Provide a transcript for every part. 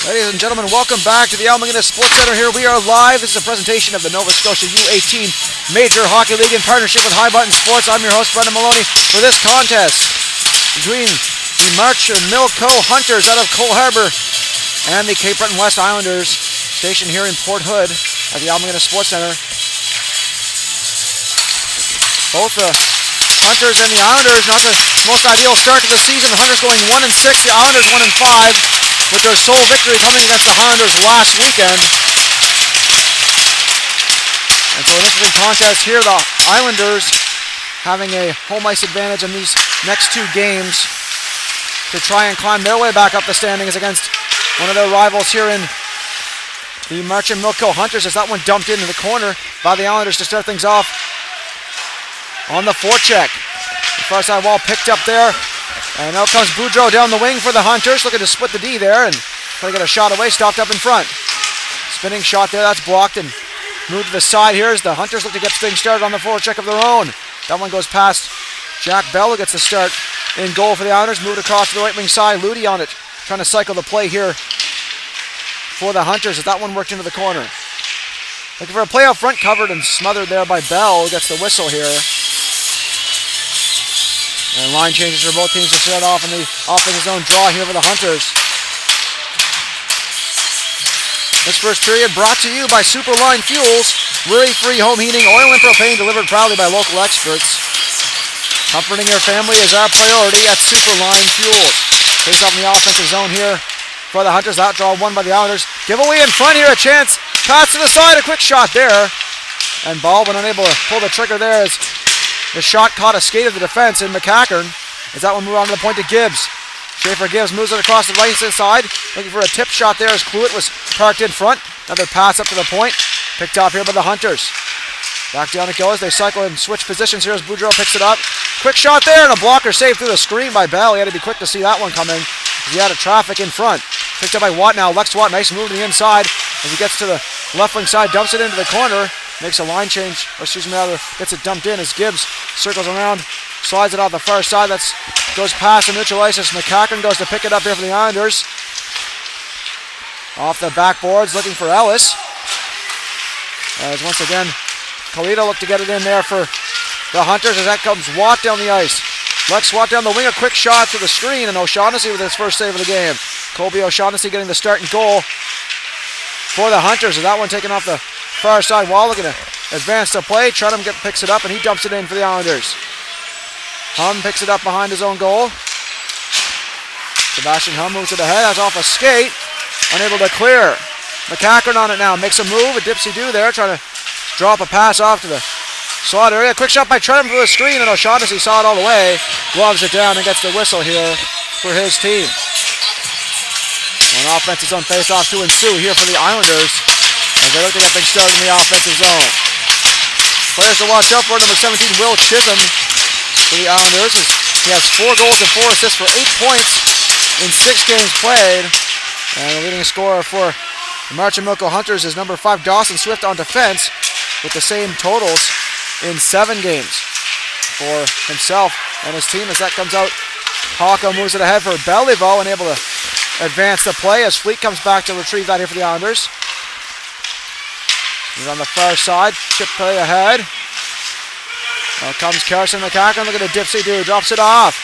Ladies and gentlemen, welcome back to the Almagina Sports Center. Here we are live. This is a presentation of the Nova Scotia U18 Major Hockey League in partnership with High Button Sports. I'm your host, Brendan Maloney, for this contest between the March and Milco Hunters out of Cole Harbour and the Cape Breton West Islanders, stationed here in Port Hood at the Almagina Sports Center. Both the Hunters and the Islanders, not the most ideal start to the season. The Hunters going 1-6, the Islanders 1-5. With their sole victory coming against the Highlanders last weekend. And so an interesting contest here. The Islanders having a home ice advantage in these next two games to try and climb their way back up the standings against one of their rivals here in the March and Milco Hunters, as that one dumped into the corner by the Islanders to start things off on the forecheck. The far side wall picked up there. And now comes Boudreau down the wing for the Hunters, looking to split the D there and trying to get a shot away, stopped up in front. Spinning shot there, that's blocked and moved to the side here as the Hunters look to get things started on the forecheck of their own. That one goes past Jack Bell, who gets the start in goal for the Islanders. Moved across to the right wing side, Ludi on it, trying to cycle the play here for the Hunters as that one worked into the corner. Looking for a play out front, covered and smothered there by Bell, gets the whistle here. And line changes for both teams to set off in the offensive zone draw here for the Hunters. This first period brought to you by Superline Fuels, worry-free home heating, oil and propane delivered proudly by local experts. Comforting your family is our priority at Superline Fuels. Takes off in the offensive zone here for the Hunters. That draw won by the Islanders. Giveaway in front here, a chance. Pass to the side, a quick shot there. And Baldwin unable to pull the trigger there as the shot caught a skate of the defense in McCackern as that one moved on to the point to Gibbs. Schaefer Gibbs moves it across the right side, looking for a tip shot there as Cluett was parked in front. Another pass up to the point, picked off here by the Hunters. Back down it goes, they cycle and switch positions here as Boudreau picks it up. Quick shot there and a blocker saved through the screen by Bell. He had to be quick to see that one coming as he had a traffic in front. Picked up by Watt now, Lex Watt, nice move to the inside as he gets to the left wing side, dumps it into the corner. Makes a line change, or excuse me, rather, gets it dumped in as Gibbs circles around, slides it off the far side. That goes past the neutral ice as McCackern goes to pick it up here for the Islanders. Off the backboards, looking for Ellis. As once again, Kalita looked to get it in there for the Hunters as that comes Watt down the ice. Lex Watt down the wing, a quick shot to the screen, and O'Shaughnessy with his first save of the game. Colby O'Shaughnessy getting the start and goal for the Hunters, as that one taken off the far side wall, looking to advance the play. Trudham picks it up and he dumps it in for the Islanders. Hum picks it up behind his own goal. Sebastian Hum moves it ahead, that's off a skate, unable to clear. McCackern on it now, makes a move, a dipsy-do there, trying to drop a pass off to the slot area. Quick shot by Trudham for the screen, and O'Shaughnessy saw it all the way, gloves it down and gets the whistle here for his team. An offensive zone face-off to ensue here for the Islanders as they look to get things started in the offensive zone. Players to watch out for, number 17, Will Chisholm for the Islanders. He has 4 goals and 4 assists for 8 points in 6 games played. And the leading scorer for the March and Milco Hunters is number 5, Dawson Swift on defense with the same totals in 7 games for himself and his team as that comes out. Hawko moves it ahead for Beliveau, unable to advance the play as Fleet comes back to retrieve that here for the Islanders. He's on the far side, chip play ahead. Now comes Carson McCackern, look at the dipsy-do, drops it off.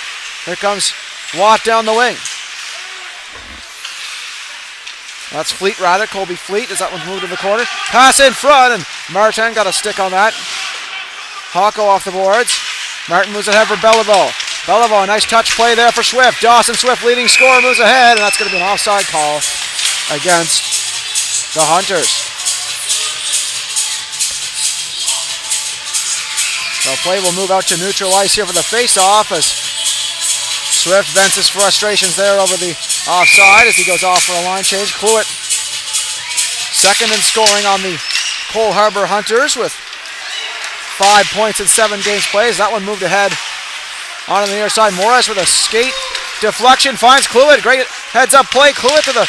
Here comes Watt down the wing. That's Fleet rather, Colby Fleet, as that one's moved to the corner. Pass in front, and Martin got a stick on that. Hawko off the boards. Martin moves ahead for Beliveau. Beliveau, a nice touch play there for Swift. Dawson Swift, leading scorer, moves ahead, and that's going to be an offside call against the Hunters. So play will move out to neutral ice here for the face-off as Swift vents his frustrations there over the offside as he goes off for a line change. Cluett, second in scoring on the Cole Harbour Hunters with 5 points in 7 games played. That one moved ahead on the near side. Morris with a skate deflection finds Cluett. Great heads-up play. Cluett to the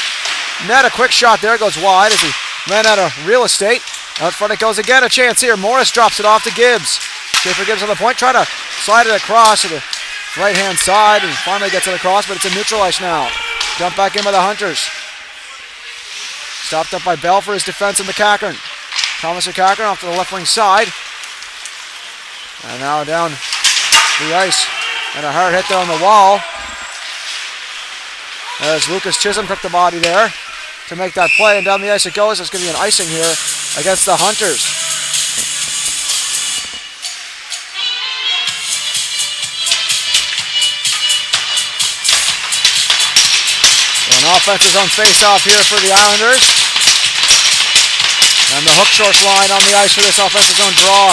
net. A quick shot there, goes wide as he ran out of real estate. Out front it goes again. A chance here. Morris drops it off to Gibbs. Schaefer Gibbs on the point, try to slide it across to the right-hand side and finally gets it across, but it's in neutral ice now. Dump back in by the Hunters. Stopped up by Bell for his defense in McCackern. Thomas McCackern off to the left wing side. And now down the ice. And a hard hit there on the wall. As Lucas Chisholm took the body there to make that play. And down the ice it goes. It's going to be an icing here against the Hunters. An offensive zone face-off here for the Islanders. And the hook source line on the ice for this offensive zone draw.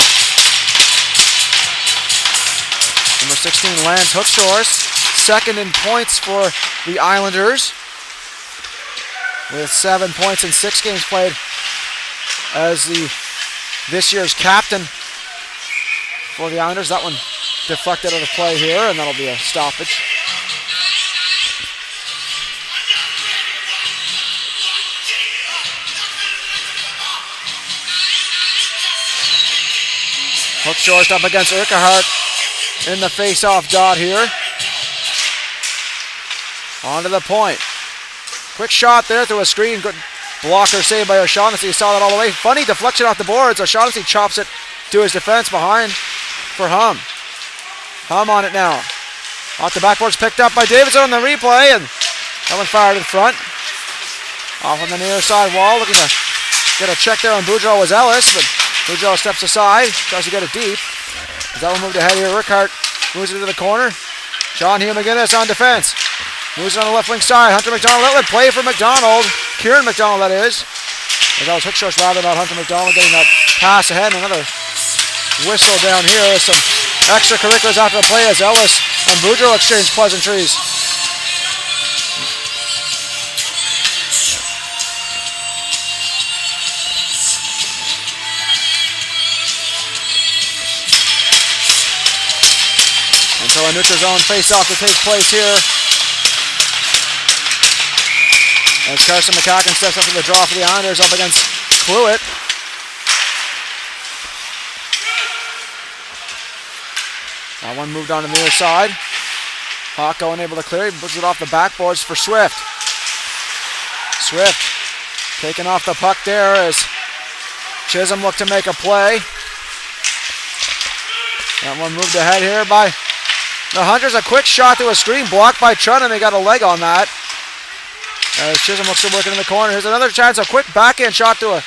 Number 16, Lance Hooksource, second in points for the Islanders with 7 points in 6 games played as this year's captain for the Islanders. That one deflected out of play here, and that'll be a stoppage. Hooksource up against Urquhart in the face-off dot here. Onto the point. Quick shot there through a screen. Good blocker save by O'Shaughnessy. You saw that all the way. Funny deflection off the boards. O'Shaughnessy chops it to his defense behind for Hum. Hum on it now. Off the backboards picked up by Davidson on the replay, and that one fired in front. Off on the near side wall, looking to get a check there on Boudreau was Ellis, but Boudreau steps aside, tries to get it deep. As that one moved ahead here, Urquhart moves it into the corner. Sean Hugh McGinnis on defense. Moves it on the left wing side. Hunter McDonald outlet play for McDonald. Kieran McDonald, that is. As that was Hooksource rather about Hunter McDonald getting that pass ahead. Another whistle down here. Some extracurriculars after the play as Ellis and Boudreau exchange pleasantries. So a neutral zone face-off to take place here. As Carson McCacken steps up for the draw for the Islanders up against Cluett. That one moved on to the near side. Hawko unable to clear. He puts it off the backboards for Swift. Swift taking off the puck there as Chisholm looked to make a play. That one moved ahead here by the Hunters. A quick shot to a screen blocked by Trunham. They got a leg on that. As Chisholm looks to work it in the corner. Here's another chance. A quick backhand shot to a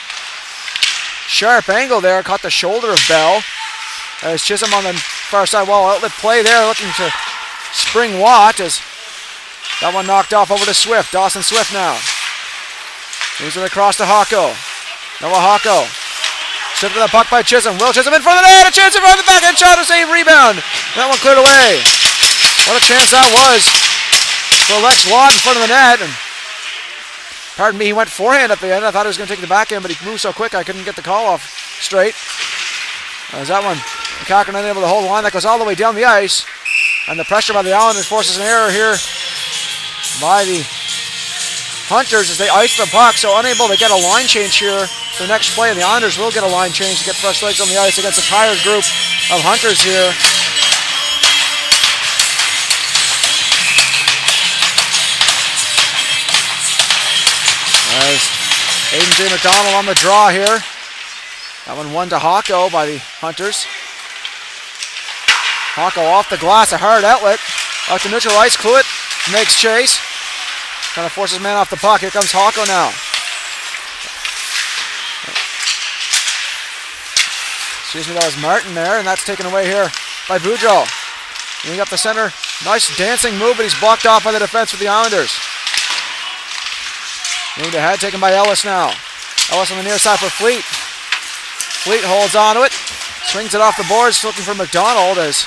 sharp angle there. Caught the shoulder of Bell. As Chisholm on the far side wall outlet play there. Looking to spring Watt as that one knocked off over to Swift. Dawson Swift now. Moves it across to Hawko. Noah Hawko. Stripped to the puck by Chisholm. Will Chisholm in front of the net. A chance in front of the backhand shot. A save rebound. That one cleared away. What a chance that was for Lex Watt in front of the net. And pardon me, he went forehand at the end. I thought he was going to take the backhand, but he moved so quick I couldn't get the call off straight. As that one, McCacken unable to hold the line. That goes all the way down the ice. And the pressure by the Islanders forces an error here by the Hunters as they ice the puck. So unable to get a line change here for the next play. And the Islanders will get a line change to get fresh legs on the ice against a tired group of Hunters here. As Aiden J. McDonald on the draw here. That one to Hawko by the Hunters. Hawko off the glass, a hard outlet. Out to neutral ice, Cluett makes chase. Kind of forces man off the puck. Here comes Hawko now. Excuse me, that was Martin there, and that's taken away here by Boudreau. Moving up the center. Nice dancing move, but he's blocked off by the defense for the Islanders. Moved ahead, taken by Ellis now. Ellis on the near side for Fleet. Fleet holds on to it. Swings it off the boards, looking for McDonald as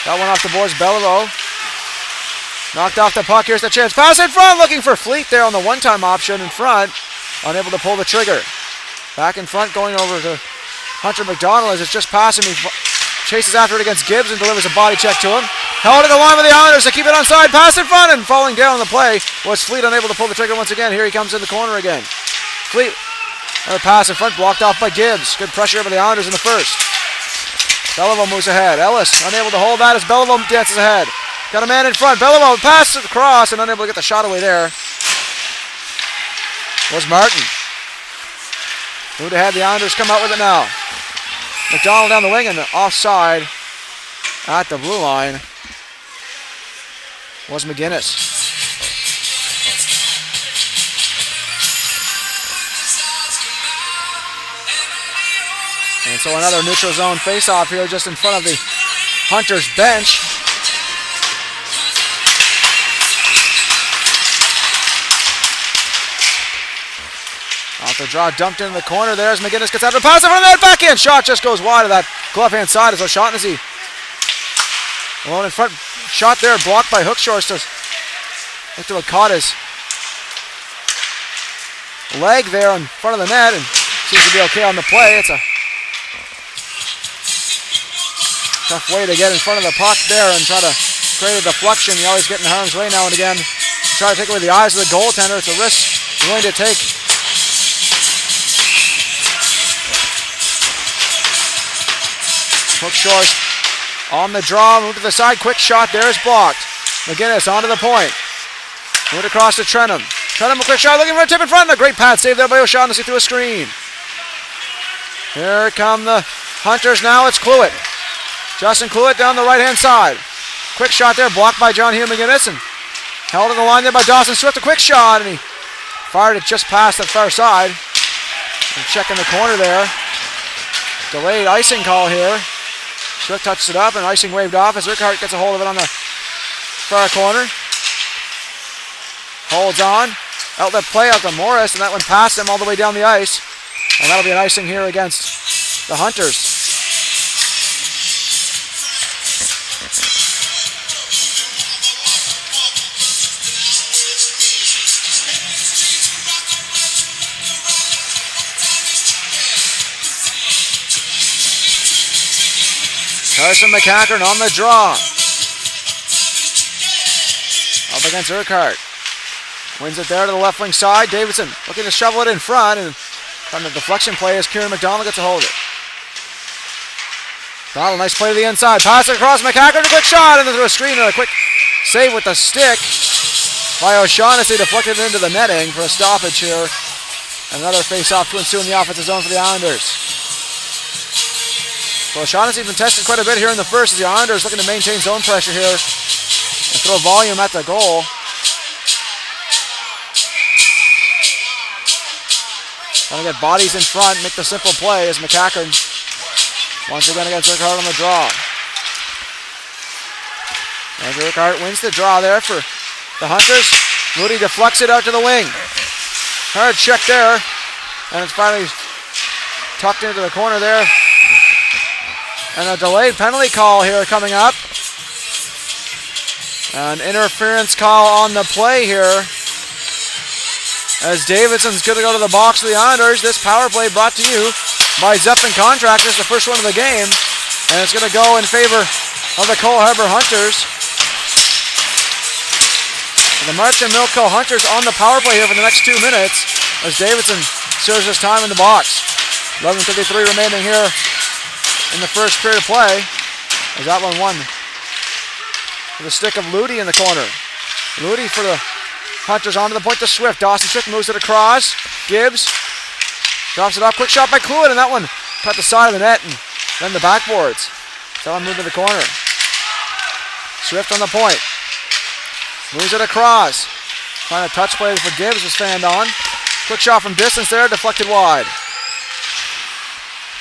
that one off the boards. Beliveau knocked off the puck. Here's the chance. Pass in front, looking for Fleet there on the one-time option in front. Unable to pull the trigger. Back in front, going over to Hunter McDonald as it's just passing me. Chases after it against Gibbs and delivers a body check to him. Held at the line with the Islanders to keep it onside. Pass in front and falling down on the play was Fleet unable to pull the trigger once again. Here he comes in the corner again. Fleet, another pass in front blocked off by Gibbs. Good pressure by the Islanders in the first. Beliveau moves ahead. Ellis unable to hold that as Beliveau dances ahead. Got a man in front. Beliveau passes across and unable to get the shot away there was Martin. Moved ahead, the Islanders come out with it now. McDonald down the wing and offside at the blue line was McGinnis. And so another neutral zone face-off here just in front of the Hunters bench. Off the draw, dumped into the corner there as McGinnis gets out of the pass in front of that backhand. Shot just goes wide of that glove-hand side as O'Shaughnessy alone in front. Shot there, blocked by Hookshorst. Looked to have caught his leg there in front of the net and seems to be okay on the play. It's a tough way to get in front of the puck there and try to create a deflection. You always get in harm's way now and again. Try to take away the eyes of the goaltender. It's a risk you're willing to take. Hookshorst on the draw, move to the side, quick shot there is blocked. McGinnis onto the point. Moved across to Trenum. Trenum a quick shot, looking for a tip in front. A great pad save there by O'Shaughnessy through a screen. Here come the Hunters now, it's Cluett. Justin Cluett down the right-hand side. Quick shot there, blocked by John Hugh McGinnis and held in the line there by Dawson Swift. A quick shot, and he fired it just past the far side. And checking the corner there. Delayed icing call here. Swift touched it up and icing waved off as Urquhart gets a hold of it on the far corner. Holds on. Outlet play out to Morris, and that one passed him all the way down the ice. And that'll be an icing here against the Hunters. Carson McCackern on the draw. Up against Urquhart. Wins it there to the left wing side. Davidson looking to shovel it in front, and from the deflection play as Kieran McDonald gets a hold of it. McDonald, nice play to the inside. Pass it across McCackern, a quick shot, and then through a screen and a quick save with the stick by O'Shaughnessy, deflected into the netting for a stoppage here. Another face-off to ensue in the offensive zone for the Islanders. So O'Shaughnessy's been tested quite a bit here in the first as the Islanders looking to maintain zone pressure here and throw volume at the goal. Trying to get bodies in front, make the simple play as McCackern once again against Urquhart on the draw. And Urquhart wins the draw there for the Hunters. Moody deflects it out to the wing. Hard check there, and it's finally tucked into the corner there. And a delayed penalty call here coming up. An interference call on the play here. As Davidson's going to go to the box for the Islanders. This power play brought to you by Zeppelin Contractors, the first one of the game. And it's going to go in favor of the Cole Harbour Hunters. And the March and Milko Hunters on the power play here for the next 2 minutes as Davidson serves his time in the box. 11:53 remaining here in the first period of play, as that one won with a stick of Ludi in the corner. Ludi for the Hunters onto the point to Swift. Dawson Swift moves it across. Gibbs drops it off. Quick shot by Cluett, and that one cut the side of the net and then the backboards. So that one moved to the corner. Swift on the point. Moves it across. Trying to touch play for Gibbs was fanned on. Quick shot from distance there, deflected wide.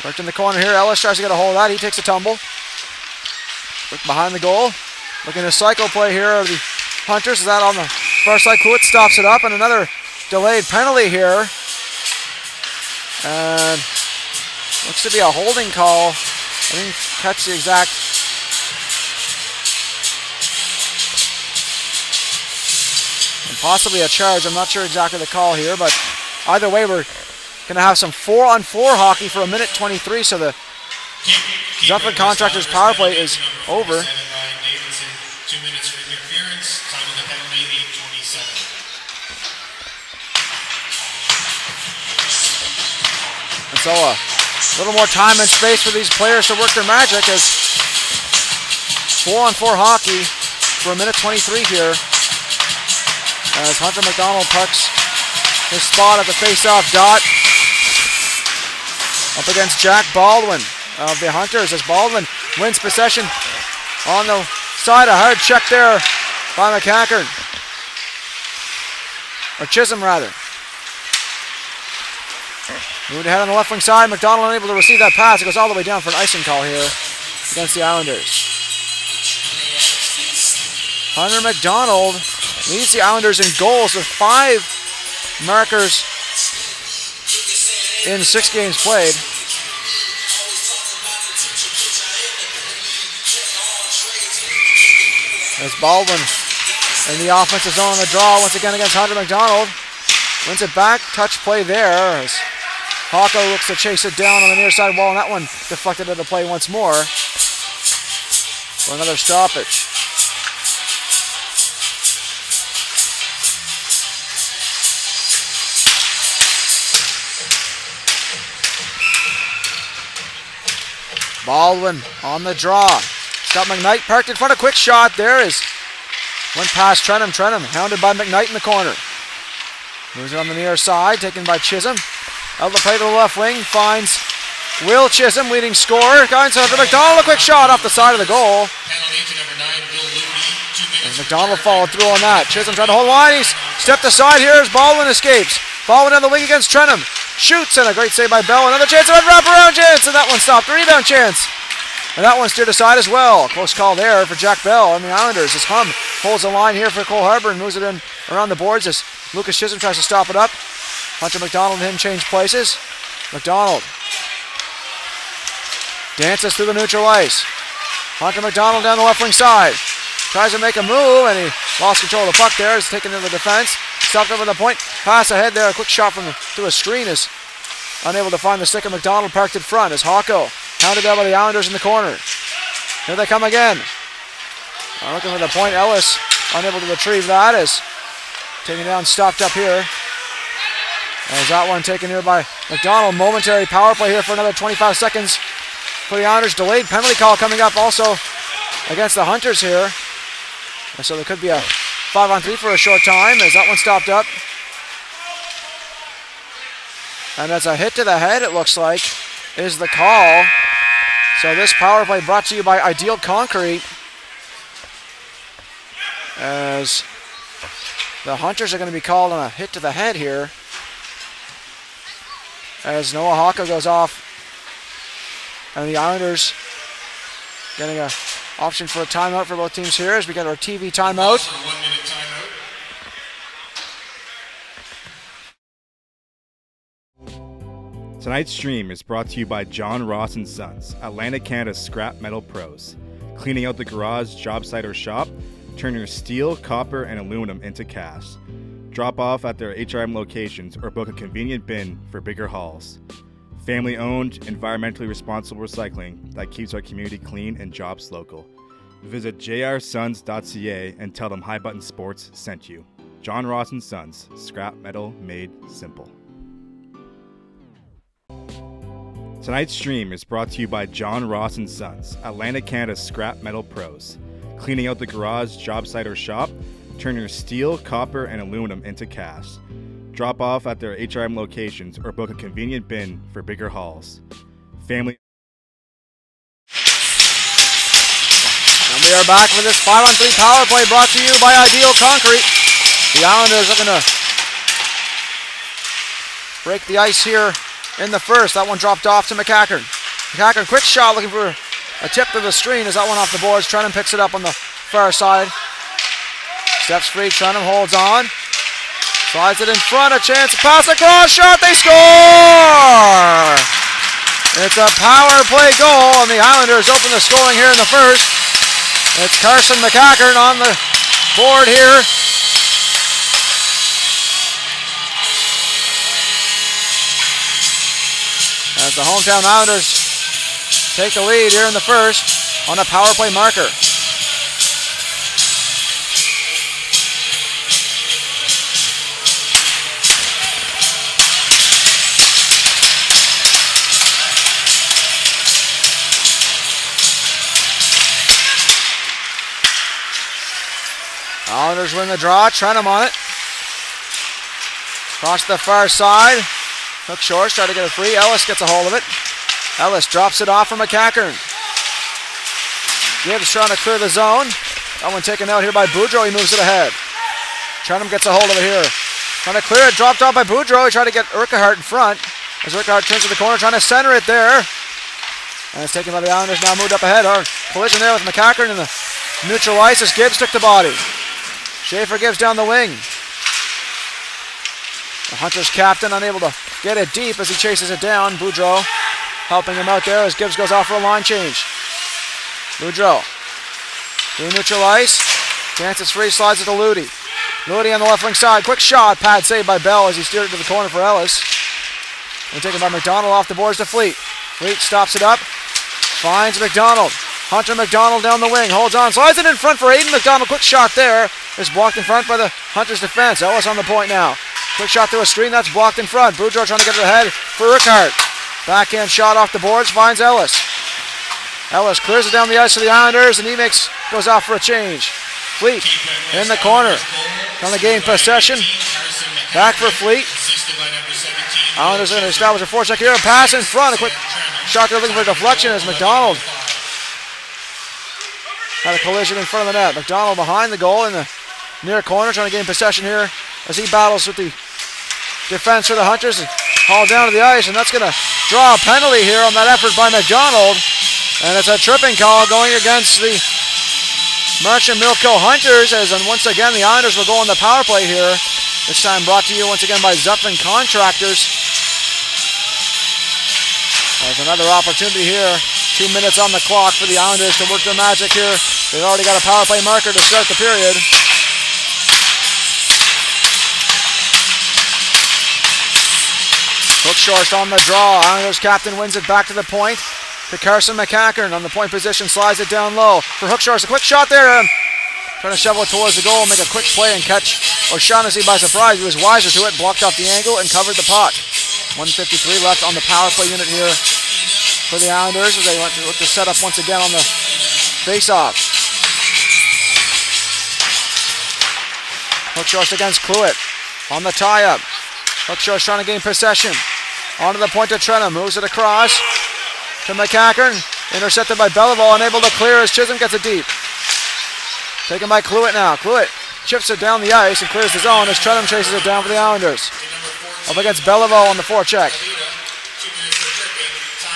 Worked in the corner here. Ellis tries to get a hold of that. He takes a tumble. Look behind the goal. Looking to cycle play here of the Hunters. Is that on the far side? Cluett stops it up, and another delayed penalty here. And looks to be a holding call. I didn't catch the exact. And possibly a charge. I'm not sure exactly the call here, but either way, we're going to have some 4-on-4 hockey for 1:23, so the Zeppelin Contractors power play is over. 2 minutes for interference, time of the penalty, 8:27. And so a little more time and space for these players to work their magic as 4-on-4 hockey for 1:23 here. As Hunter McDonald parks his spot at the face-off dot. up against Jack Baldwin of the Hunters as Baldwin wins possession on the side. A hard check there by McCackern. Or Chisholm, rather. Moved ahead on the left wing side. McDonald unable to receive that pass. It goes all the way down for an icing call here against the Islanders. Hunter McDonald leads the Islanders in goals with 5 markers in 6 games played. As Baldwin in the offensive zone on the draw once again against Hunter McDonald. Wins it back. Touch play there as Hawko looks to chase it down on the near side wall, and that one deflected into play once more for another stoppage. Baldwin on the draw. Scott McKnight parked in front of quick shot. There is went past Trenum. Trenum hounded by McKnight in the corner. Moves it on the near side, taken by Chisholm. Out the play to the left wing, finds Will Chisholm, leading scorer. Guidance to McDonald, a quick shot off the side of the goal. Penalty to number 9, Bill Luby. And McDonald followed through on that. Chisholm trying to hold line. He's stepped aside here as Baldwin escapes. Baldwin on the wing against Trenum. Shoots, and a great save by Bell. Another chance of a wraparound chance, and that one stopped. A rebound chance. And that one steered aside as well. Close call there for Jack Bell and the Islanders as Hum holds the line here for Cole Harbour and moves it in around the boards as Lucas Chisholm tries to stop it up. Hunter McDonald and him change places. McDonald dances through the neutral ice. Hunter McDonald down the left wing side. Tries to make a move, and he lost control of the puck there. He's taken into the defense. Stopped over the point. Pass ahead there. A quick shot from through a screen is unable to find the stick of McDonald parked in front as Hawko hounded down by the Islanders in the corner. Here they come again. Looking for the point. Ellis unable to retrieve that as taken down, stopped up here. As that one taken here by McDonald. Momentary power play here for another 25 seconds for the Islanders. Delayed penalty call coming up also against the Hunters here. And so there could be a 5-on-3 for a short time as that one stopped up. And that's a hit to the head, it looks like, is the call. So this power play brought to you by Ideal Concrete. As the Hunters are going to be called on a hit to the head here. As Noah Hawko goes off. And the Islanders getting an option for a timeout for both teams here as we got our TV timeout. For a 1-minute timeout. Tonight's stream is brought to you by John Ross & Sons, Atlantic Canada's scrap metal pros. Cleaning out the garage, job site, or shop, turn your steel, copper, and aluminum into cash. Drop off at their HRM locations or book a convenient bin for bigger hauls. Family-owned, environmentally responsible recycling that keeps our community clean and jobs local. Visit jrsons.ca and tell them High Button Sports sent you. John Ross & Sons, scrap metal made simple. Tonight's stream is brought to you by John Ross & Sons, Atlantic Canada's scrap metal pros. Cleaning out the garage, job site, or shop, turn your steel, copper, and aluminum into cash. Drop off at their HRM locations or book a convenient bin for bigger hauls. Family. And we are back for this 5-on-3 power play brought to you by Ideal Concrete. The Islanders looking to break the ice here in the first. That one dropped off to McCackern. McCackern, quick shot, looking for a tip to the screen as that one off the boards. Trenum picks it up on the far side. Steps free, Trenum holds on. Slides it in front, a chance, pass across, shot, they score! It's a power play goal, and the Islanders open the scoring here in the first. It's Carson McCackern on the board here. As the hometown Islanders take the lead here in the first on a power play marker. Islanders win the draw. Trenum on it. Across the far side. Hook short, try to get it free. Ellis gets a hold of it. Ellis drops it off for McCackern. Gibbs trying to clear the zone. That one taken out here by Boudreau. He moves it ahead. Trenum gets a hold of it here. Trying to clear it. Dropped off by Boudreau. He tried to get Urquhart in front. As Urquhart turns to the corner, trying to center it there. And it's taken by the Islanders. Now moved up ahead. Our collision there with McCackern in the neutral ice as Gibbs took the body. Schaefer Gibbs down the wing. The Hunters captain unable to get it deep as he chases it down. Boudreau helping him out there as Gibbs goes off for a line change. Boudreau. Through neutral ice. Dances free, slides it to Ludi. Ludi on the left wing side. Quick shot. Pad saved by Bell as he steered it to the corner for Ellis. And taken by McDonald off the boards to Fleet. Fleet stops it up. Finds McDonald. Hunter McDonald down the wing. Holds on. Slides it in front for Aiden McDonald. Quick shot there. Is blocked in front by the Hunters defense. Ellis on the point now. Quick shot through a screen. That's blocked in front. Boudreau trying to get it ahead for Urquhart. Backhand shot off the boards. Finds Ellis. Ellis clears it down the ice for the Islanders, and he goes off for a change. Fleet in the corner. Trying to gain possession. Back for Fleet. Islanders are going to establish a forecheck here. A pass in front. A quick shot there looking for a deflection as McDonald had a collision in front of the net. McDonald behind the goal in the near corner, trying to gain possession here as he battles with the defense for the Hunters. Hauled down to the ice, and that's going to draw a penalty here on that effort by McDonald. And it's a tripping call going against the Merchant Milko Hunters, as once again the Islanders will go on the power play here. This time brought to you once again by Zupfin Contractors. There's another opportunity here. 2 minutes on the clock for the Islanders to work their magic here. They've already got a power play marker to start the period. Hook short on the draw. Islanders captain wins it back to the point to Carson McCackern on the point position, slides it down low for Hookshorst. A quick shot there. Trying to shovel it towards the goal, make a quick play and catch O'Shaughnessy by surprise. He was wiser to it, blocked off the angle and covered the puck. 1:53 left on the power play unit here for the Islanders as they want to look to set up once again on the face-off. Hookshorst against Cluett on the tie-up. Hookshorst trying to gain possession. Onto the point to Trenum, moves it across to McCackern. Intercepted by Beliveau, unable to clear as Chisholm gets it deep. Taken by Cluett now. Cluett chips it down the ice and clears the zone as Trenum chases it down for the Islanders. Up against Beliveau on the forecheck.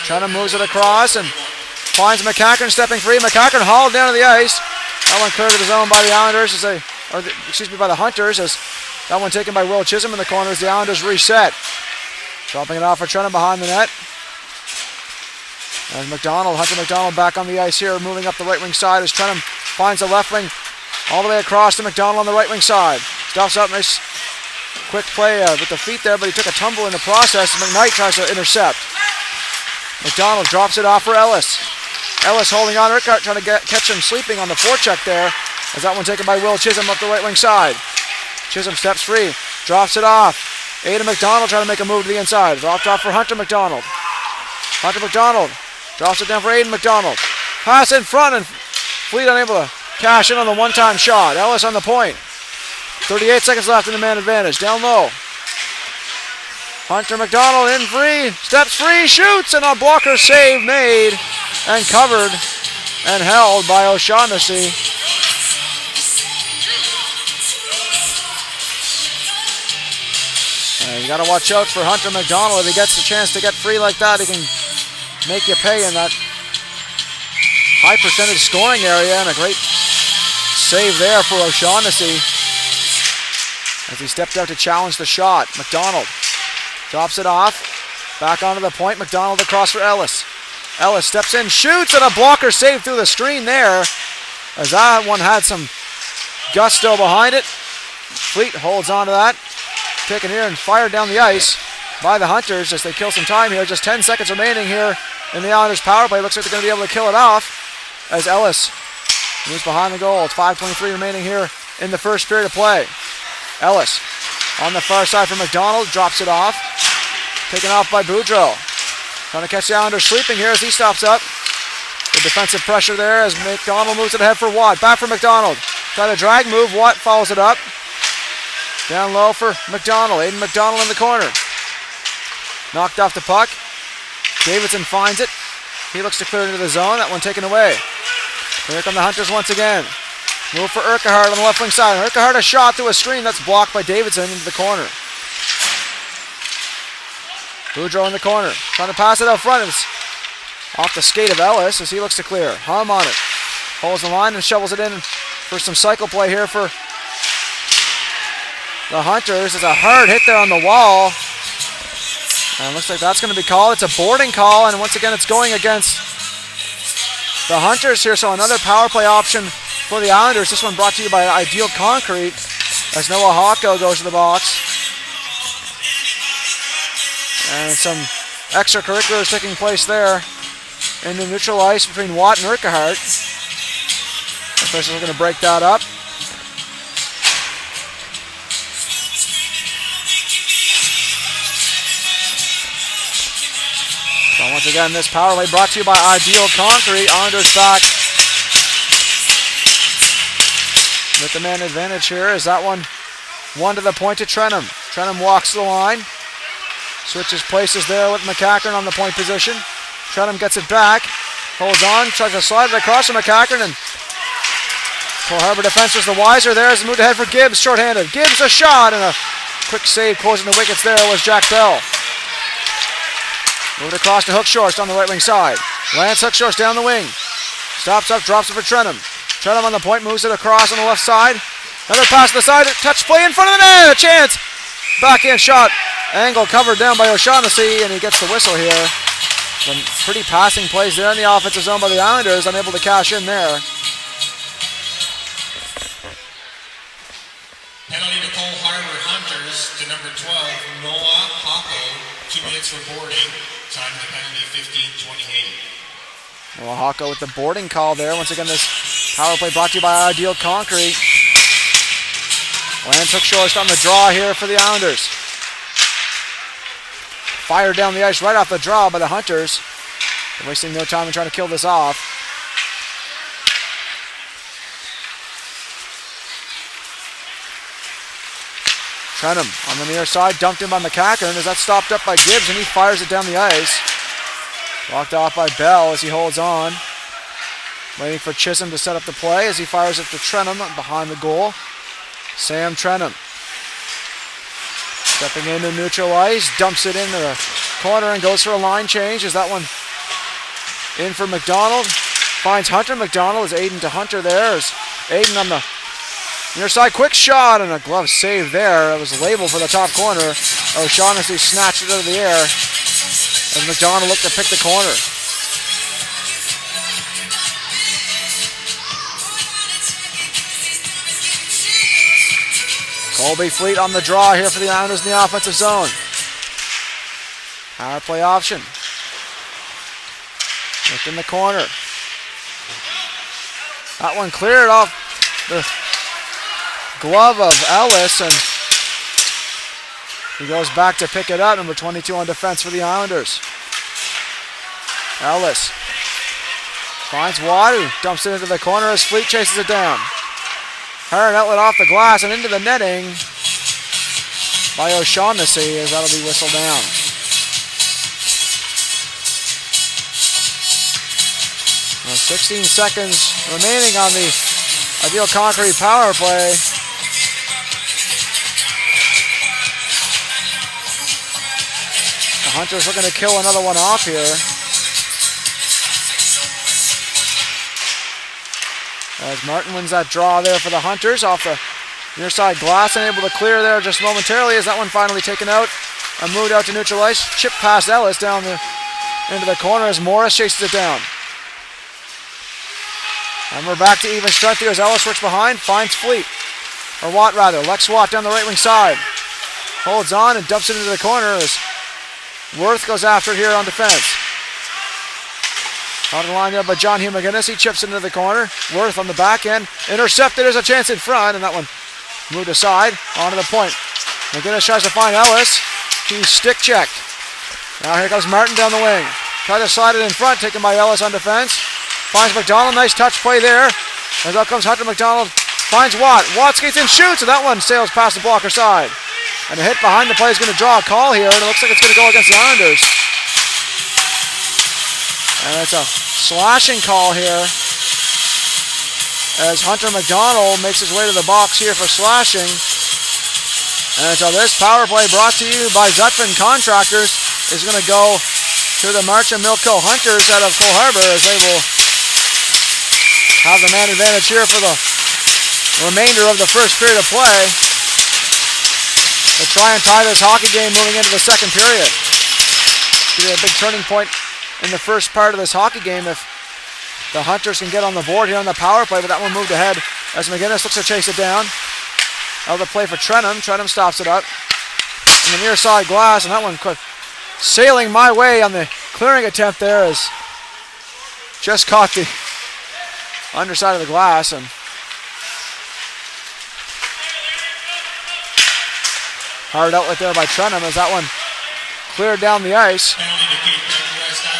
Trenum moves it across and finds McCackern stepping free. McCackern hauled down to the ice. That one cleared to the zone by the Islanders by the Hunters as that one taken by Will Chisholm in the corner as the Islanders reset. Dropping it off for Trenum behind the net. And Hunter McDonald back on the ice here, moving up the right wing side as Trenum finds the left wing all the way across to McDonald on the right wing side. Stuffs up, nice quick play with the feet there, but he took a tumble in the process. McKnight tries to intercept. McDonald drops it off for Ellis. Ellis holding on, Urquhart trying to catch him sleeping on the forecheck there as that one taken by Will Chisholm up the right wing side. Chisholm steps free, drops it off. Aidan McDonald trying to make a move to the inside. Dropped off for Hunter McDonald. Hunter McDonald drops it down for Aidan McDonald. Pass in front and Fleet unable to cash in on the one-time shot. Ellis on the point. 38 seconds left in the man advantage. Down low. Hunter McDonald in free. Steps free. Shoots. And a blocker save made and covered and held by O'Shaughnessy. You got to watch out for Hunter McDonald. If he gets a chance to get free like that, he can make you pay in that high percentage scoring area, and a great save there for O'Shaughnessy as he stepped out to challenge the shot. McDonald drops it off. Back onto the point. McDonald across for Ellis. Ellis steps in, shoots, and a blocker save through the screen there as that one had some gusto behind it. Fleet holds on to that. Taken here and fired down the ice by the Hunters as they kill some time here. Just 10 seconds remaining here in the Islanders power play. Looks like they're going to be able to kill it off as Ellis moves behind the goal. It's 5:23 remaining here in the first period of play. Ellis on the far side for McDonald, drops it off. Taken off by Boudreau. Trying to catch the Islanders sleeping here as he stops up. The defensive pressure there as McDonald moves it ahead for Watt. Back for McDonald. Try to drag move. Watt follows it up. Down low for McDonald. Aidan McDonald in the corner. Knocked off the puck. Davidson finds it. He looks to clear into the zone. That one taken away. Here come the Hunters once again. Move for Urquhart on the left wing side. Urquhart a shot through a screen that's blocked by Davidson into the corner. Boudreau in the corner. Trying to pass it out front. It's off the skate of Ellis as he looks to clear. Hum on it. Holds the line and shovels it in for some cycle play here for the Hunters. It's a hard hit there on the wall. And looks like that's going to be called. It's a boarding call, and once again it's going against the Hunters here. So another power play option for the Islanders. This one brought to you by Ideal Concrete as Noah Hocko goes to the box. And some extracurriculars taking place there in the neutral ice between Watt and Urquhart. Officials are going to break that up. So once again, this power play brought to you by Ideal Concrete. Islanders back with the man advantage here. Is that one to the point to Trenum. Trenum walks the line. Switches places there with McCackern on the point position. Trenum gets it back. Holds on. Tries to slide it across to McCackern. And Cole Harbour defense was the wiser there as he moved ahead for Gibbs. Shorthanded. Gibbs a shot and a quick save closing the wickets there was Jack Bell. Moved across to Hook Shorst on the right wing side. Lance Hook Shorst down the wing. Stops up, drops it for Trenum. Trenum on the point, moves it across on the left side. Another pass to the side, touch play in front of the net, a chance. Backhand shot, angle covered down by O'Shaughnessy, and he gets the whistle here. Some pretty passing plays there in the offensive zone by the Islanders, unable to cash in there. Penalty to Cole Harbour Hunters to number 12, Noah Hocko. 2 minutes for boarding. Time of the penalty 15:28. Noah Hocko with the boarding call there. Once again, this power play brought to you by Ideal Concrete. Lance Hook Shorst on the draw here for the Islanders. Fired down the ice right off the draw by the Hunters. They're wasting no time in trying to kill this off. Trenum on the near side, dumped in by McCackern as that's stopped up by Gibbs, and he fires it down the ice. Walked off by Bell as he holds on. Waiting for Chisholm to set up the play as he fires it to Trenum behind the goal. Sam Trenum. Stepping into neutral ice, dumps it into the corner and goes for a line change. Is that one in for McDonald? Finds Hunter. McDonald is Aiden to Hunter there. Is Aiden on the near side, quick shot and a glove save there. It was labeled for the top corner. O'Shaughnessy snatched it out of the air as McDonald looked to pick the corner. Colby Fleet on the draw here for the Islanders in the offensive zone. Power play option. Looked in the corner. That one cleared off the glove of Ellis, and he goes back to pick it up. Number 22 on defense for the Islanders. Ellis finds Watt, who dumps it into the corner as Fleet chases it down. Hard outlet off the glass and into the netting by O'Shaughnessy as that'll be whistled down. Well, 16 seconds remaining on the Ideal Concrete power play. The Hunters looking to kill another one off here. As Martin wins that draw there for the Hunters off the near side glass and able to clear there just momentarily as that one finally taken out and moved out to neutral ice. Chip past Ellis down into the corner as Morris chases it down. And we're back to even strength here as Ellis works behind, finds Fleet. Or Watt rather. Lex Watt down the right wing side. Holds on and dumps it into the corner as Worth goes after it here on defense. On the line there by John Hugh McGinnis. He chips into the corner. Worth on the back end. Intercepted. There's a chance in front, and that one moved aside. Onto the point. McGinnis tries to find Ellis. He's stick checked. Now here comes Martin down the wing. Try to slide it in front. Taken by Ellis on defense. Finds McDonald. Nice touch play there. As out comes Hunter McDonald. Finds Watt. Watt skates in, shoots, and that one sails past the blocker side. And a hit behind the play is going to draw a call here, and it looks like it's going to go against the Islanders. And it's a slashing call here as Hunter McDonald makes his way to the box here for slashing. And so this power play brought to you by Zutphen Contractors is going to go to the Marchand Milco Hunters out of Cole Harbour, as they will have the man advantage here for the remainder of the first period of play to try and tie this hockey game moving into the second period. It's going to be a big turning point in the first part of this hockey game if the Hunters can get on the board here on the power play, but that one moved ahead as McGinnis looks to chase it down. Another play for Trenum. Trenum stops it up on the near side glass, and that one sailing my way on the clearing attempt there is just caught the underside of the glass, and hard outlet there by Trenum as that one cleared down the ice.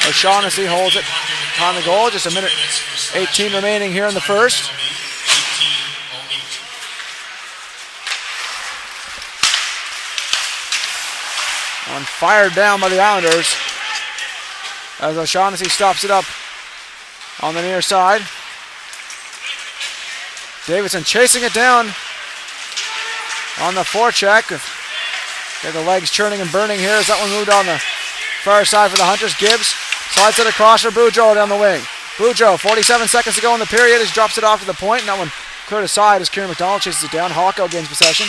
O'Shaughnessy holds it on the goal. Just a minute 18 remaining here in the first. One fired down by the Islanders as O'Shaughnessy stops it up on the near side. Davidson chasing it down on the forecheck. Get the legs churning and burning here as that one moved on the far side for the Hunters. Gibbs slides it across for Boudreau down the wing. Boudreau, 47 seconds to go in the period, he drops it off to the point, and that one cleared aside as Kieran McDonald chases it down. Hawko gains possession.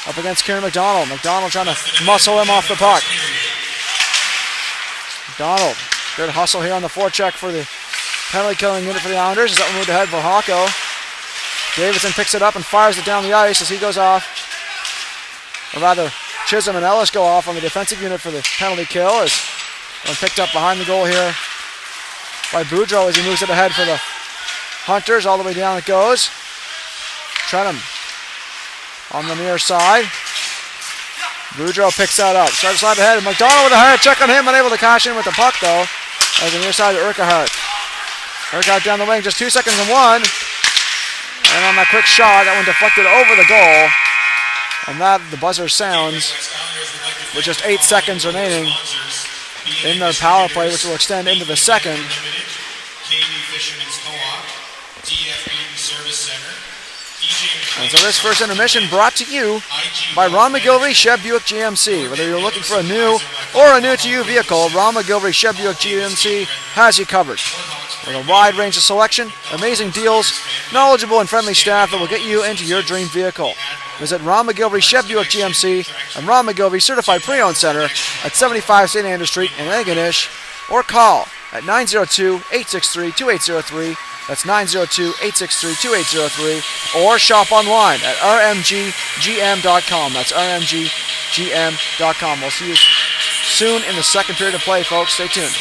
Up against Kieran McDonald. McDonald trying to muscle him off the puck. McDonald, good hustle here on the forecheck for the penalty killing unit for the Islanders as that one moved ahead for Hawko. Davidson picks it up and fires it down the ice as he goes off. Or rather, Chisholm and Ellis go off on the defensive unit for the penalty kill as one picked up behind the goal here by Boudreau as he moves it ahead for the Hunters. All the way down it goes. Trenum on the near side. Boudreau picks that up. Starts to slide ahead. McDonald with a hard check on him. Unable to cash in with the puck though. As the near side to Urquhart. Urquhart down the wing. Just 2 seconds and one. And on that quick shot, that one deflected over the goal. And that, the buzzer sounds with just 8 seconds remaining in their power play, which will extend into the second. And so this first intermission brought to you by Ron McGilvery Cheb Buick GMC. Whether you're looking for a new or a new-to-you vehicle, Ron McGilvery Cheb Buick GMC has you covered. With a wide range of selection, amazing deals, knowledgeable and friendly staff that will get you into your dream vehicle. Visit Ron McGilvery Cheb Buick GMC and Ron McGilvery Certified Pre-Owned Center at 75 St. Andrew Street in Antigonish, or call at 902-863-2803. That's 902-863-2803, or shop online at rmggm.com. That's rmggm.com. We'll see you soon in the second period of play, folks. Stay tuned.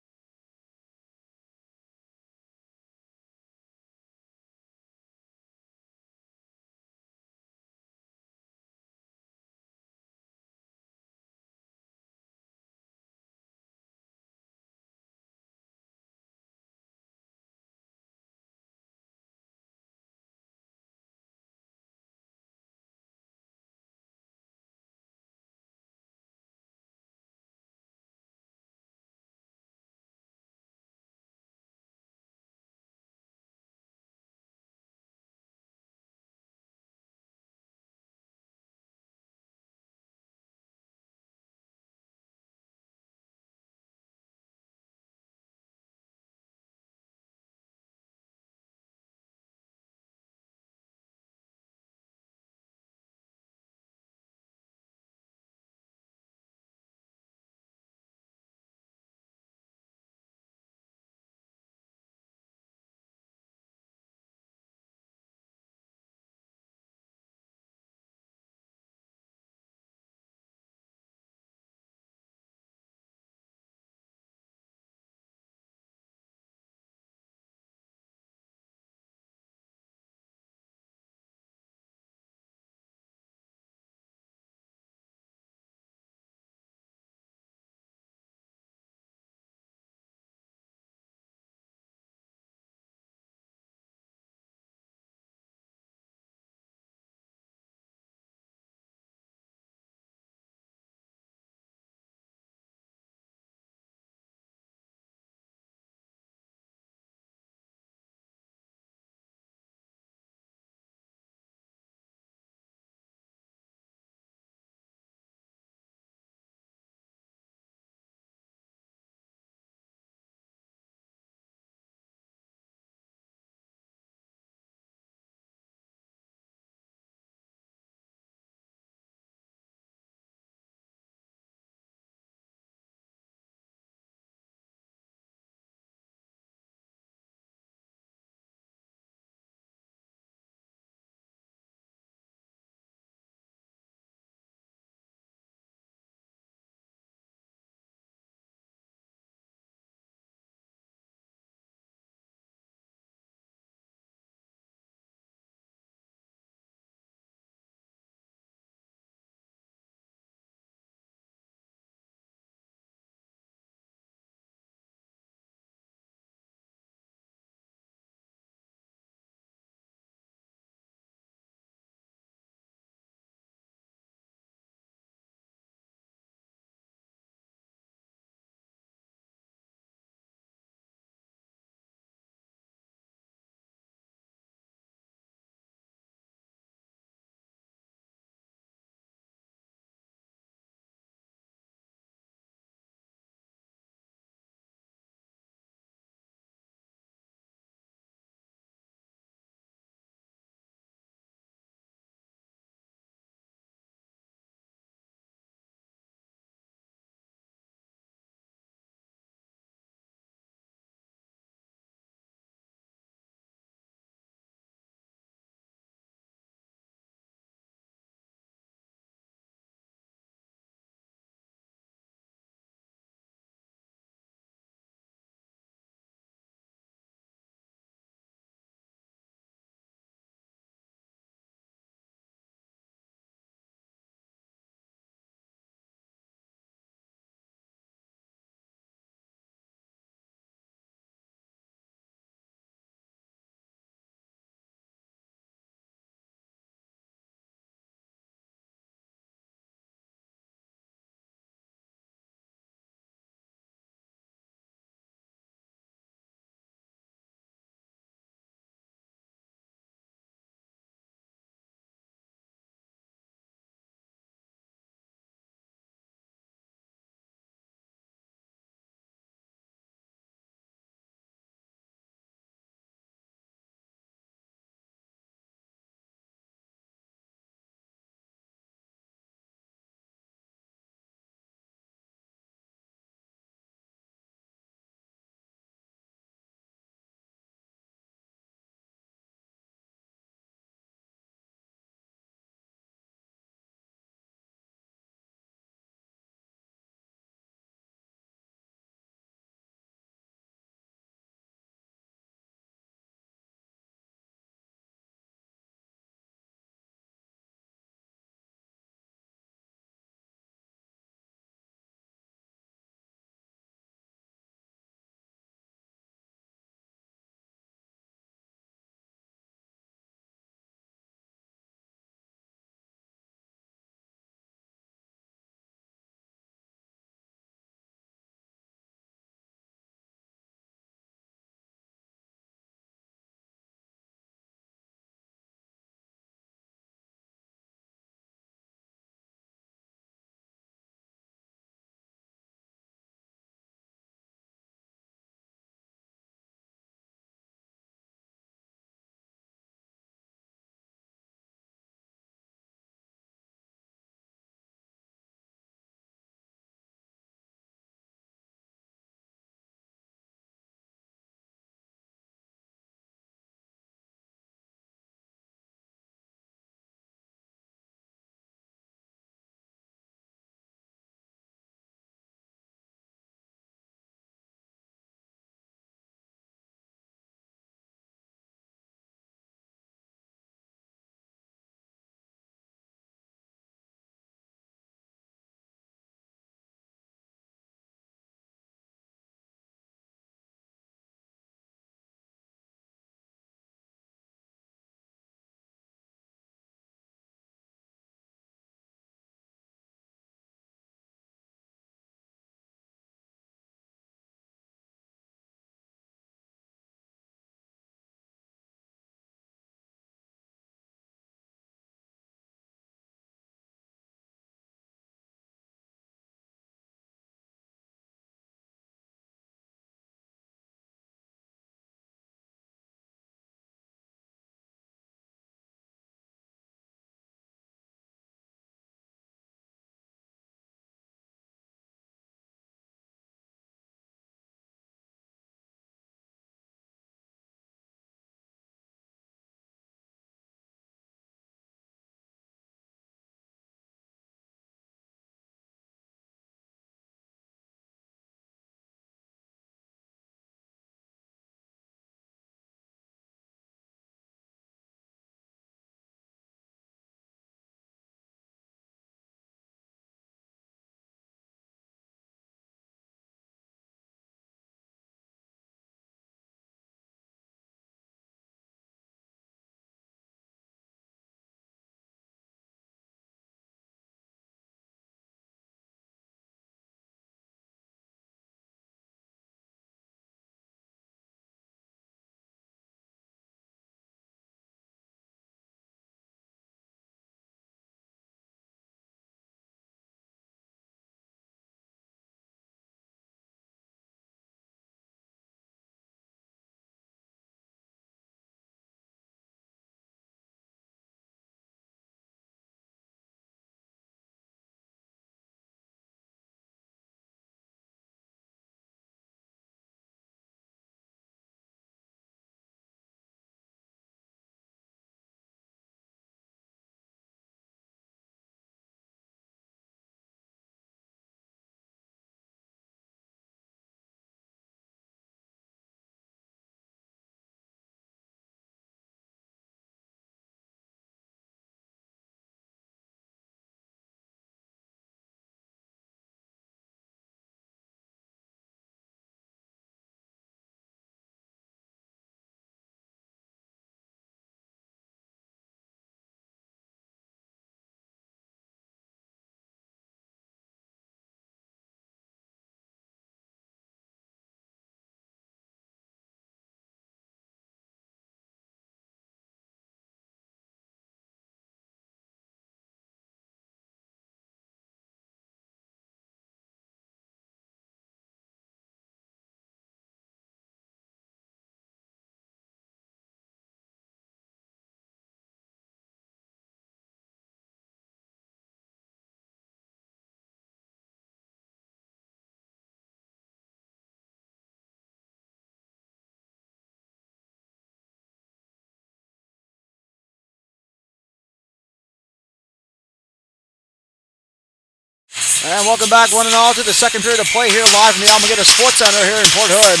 And welcome back, one and all, to the second period of play here live from the Almagueta Sports Center here in Port Hood.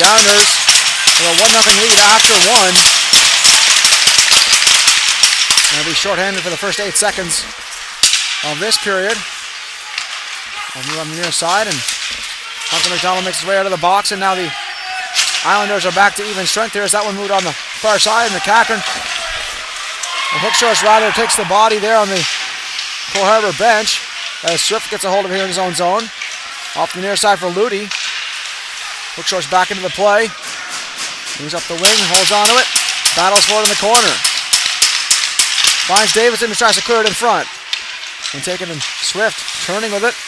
The Islanders with a 1-0 lead after one. They'll be shorthanded for the first 8 seconds of this period. I'll move on the near side, and Hunter McDonald makes his way out of the box, and now the Islanders are back to even strength here as that one moved on the far side, and the Cochran. And Hookshor's rather takes the body there on the Cole Harbour bench. As Swift gets a hold of it here in his own zone. Off the near side for Ludi. Hookshor's back into the play. Moves up the wing, holds on to it. Battles for it in the corner. Finds Davidson and tries to clear it in front. And taking him Swift, turning with it.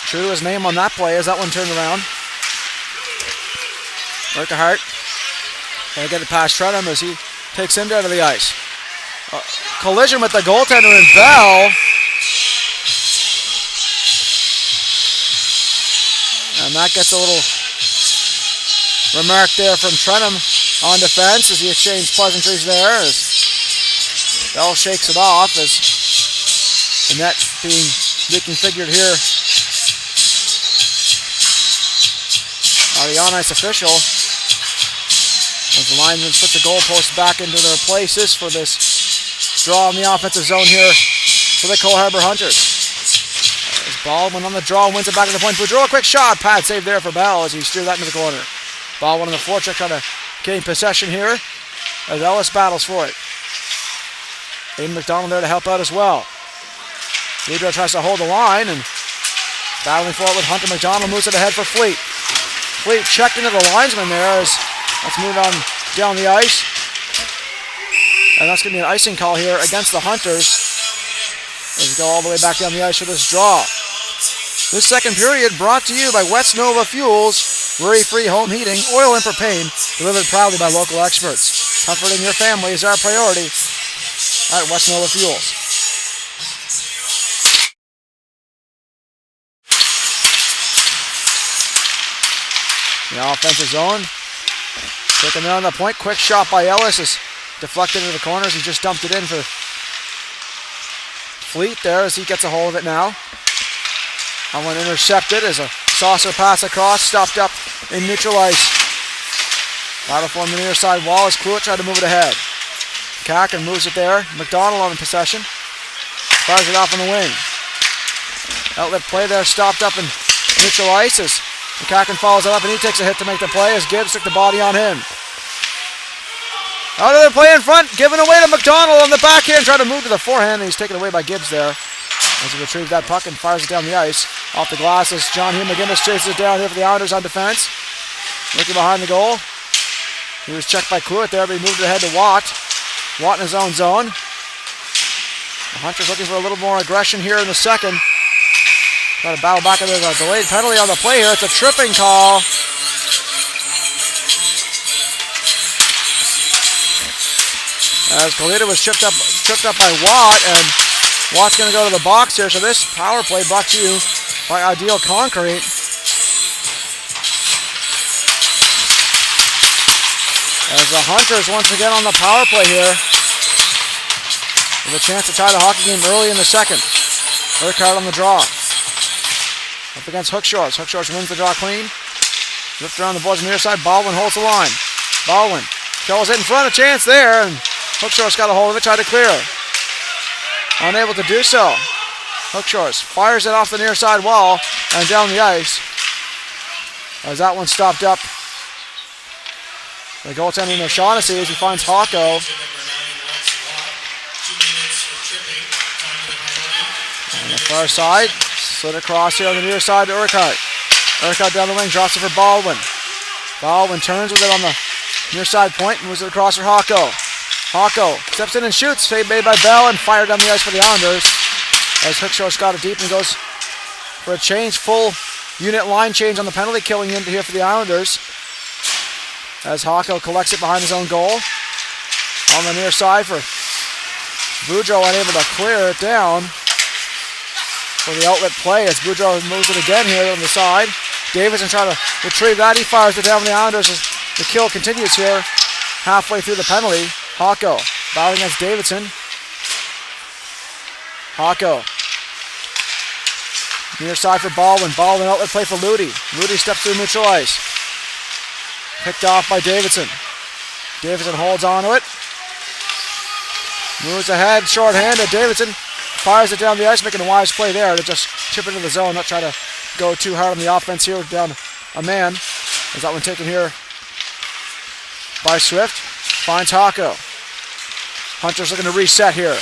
True to his name on that play as that one turned around. Urquhart. Gonna get it past Trenham as he takes him down to the ice. Collision with the goaltender and Bell. And that gets a little remark there from Trenham on defense as he exchanged pleasantries there as Bell shakes it off as the net being reconfigured here by the on-ice official. As the linesman puts the goalposts back into their places for this draw in the offensive zone here for the Cole Harbour Hunters. As Baldwin on the draw wins it back to the point. Boudreau, a quick shot. Pad save there for Bell as he steered that into the corner. Baldwin on the forecheck trying to gain possession here as Ellis battles for it. Aiden McDonald there to help out as well. Boudreau tries to hold the line and battling for it with Hunter McDonald, moves it ahead for Fleet. Fleet checked into the linesman there as that's moved on down the ice. And that's going to be an icing call here against the Hunters as we go all the way back down the ice for this draw. This second period brought to you by West Nova Fuels, worry-free home heating, oil and propane, delivered proudly by local experts. Comforting your family is our priority at West Nova Fuels. The offensive zone. Taking there on the point. Quick shot by Ellis is deflected into the corners. He just dumped it in for Fleet there as he gets a hold of it now. That one intercepted as a saucer pass across, stopped up in neutral ice. Battle for the near side wall as Kluit tried to move it ahead. Kakin moves it there. McDonald on the possession. Fires it off on the wing. Outlet play there, stopped up in neutral ice as Kakin follows it up and he takes a hit to make the play as Gibbs took the body on him. Out of the play in front, given away to McDonald on the backhand, trying to move to the forehand, and he's taken away by Gibbs there as he retrieves that puck and fires it down the ice. Off the glass as John Hugh McGinnis chases it down here for the Islanders on defense. Looking behind the goal. He was checked by Kluit there, but he moved it ahead to Watt. Watt in his own zone. The Hunters looking for a little more aggression here in the second. Trying to battle back, and there's a delayed penalty on the play here. It's a tripping call. As Kalita was tripped up by Watt, and Watt's going to go to the box here. So this power play brought to you by Ideal Concrete. As the Hunters once again on the power play here, with a chance to tie the hockey game early in the second. Urquhart on the draw. Up against Hookshor's. Hookshor's wins the draw clean. Lift around the boards on the near side. Baldwin holds the line. Baldwin shovels it in front. A chance there, and Hookshor's got a hold of it, tried to clear. Unable to do so. Hookshor's fires it off the near side wall and down the ice. As that one stopped up. The goaltender O'Shaughnessy as he finds Hawko. On the far side. Slid across here on the near side to Urquhart. Urquhart down the wing, drops it for Baldwin. Baldwin turns with it on the near side point, moves it across for Hawko. Hawko steps in and shoots. Save made by Bell and fired down the ice for the Islanders. As Hookshor's got it deep and goes for a change. Full unit line change on the penalty killing unit here for the Islanders. As Hawko collects it behind his own goal. On the near side for Boudreau, unable to clear it down for the outlet play as Boudreau moves it again here on the side. Davidson trying to retrieve that. He fires it down for the Islanders as the kill continues here halfway through the penalty. Hawko battling against Davidson. Hawko Near side for Baldwin. Baldwin outlet play for Ludi. Ludi steps through neutral ice. Picked off by Davidson. Davidson holds on to it. Moves ahead, short-handed. Davidson fires it down the ice, making a wise play there to just chip into the zone, not try to go too hard on the offense here, down a man. As that one taken here by Swift. Finds Hako. Hunter's looking to reset here.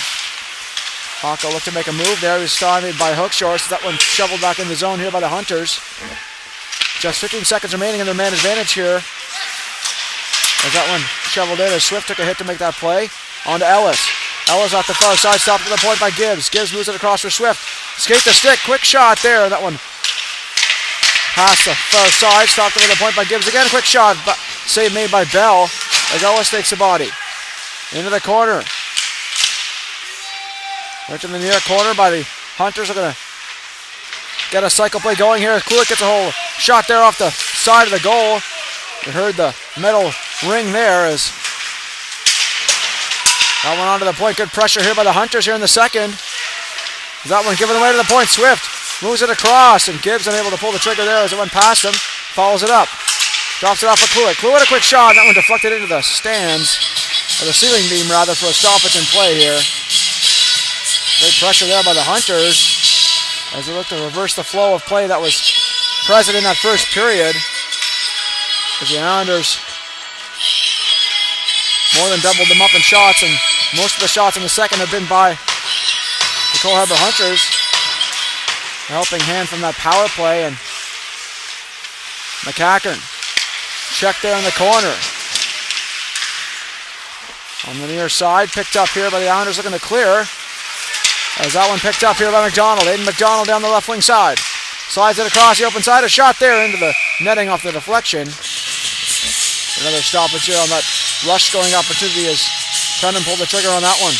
Hako looked to make a move there. He's stymied by Hookshore, so that one shoveled back in the zone here by the Hunters. Just 15 seconds remaining in their man advantage here. As that one shoveled in as Swift took a hit to make that play. On to Ellis. Ellis off the far side, stopped at the point by Gibbs. Gibbs moves it across for Swift. Skate the stick, quick shot there. That one past the far side, stopped at the point by Gibbs. Again, quick shot, save made by Bell as Ellis takes the body. Into the corner. Right in the near corner by the Hunters. Are going to get a cycle play going here as Kluik gets a whole shot there off the side of the goal. You heard the metal ring there as that one onto the point. Good pressure here by the Hunters here in the second. That one given away to the point. Swift moves it across and Gibbs unable to pull the trigger there as it went past him. Follows it up. Drops it off for Kluik. Kluik a quick shot. That one deflected into the stands. Or the ceiling beam rather for a stoppage in play here. Great pressure there by the Hunters as they look to reverse the flow of play that was present in that first period. As the Islanders more than doubled them up in shots, and most of the shots in the second have been by the Cole Harbour Hunters. A helping hand from that power play, and McCackern checked there in the corner. On the near side, picked up here by the Islanders looking to clear. As that one picked up here by McDonald. Aiden McDonald down the left wing side. Slides it across the open side. A shot there into the netting off the deflection. Another stoppage here on that rush scoring opportunity as Brennan pulled the trigger on that one.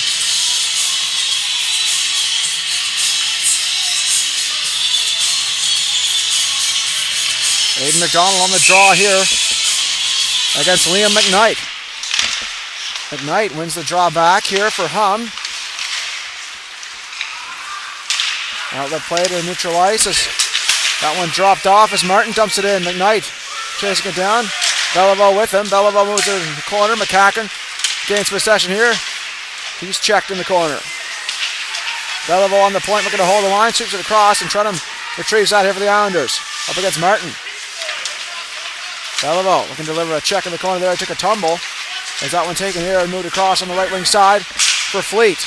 Aiden McDonald on the draw here against Liam McKnight. McKnight wins the draw back here for Hum. Outlet play to neutral ice as that one dropped off as Martin dumps it in. McKnight chasing it down. Beliveau with him. Beliveau moves it in the corner. McCackern gains possession here. He's checked in the corner. Beliveau on the point looking to hold the line. Shoots it across and Trentham retrieves that here for the Islanders. Up against Martin. Beliveau looking to deliver a check in the corner there. Took a tumble. As that one taken here and moved across on the right wing side for Fleet.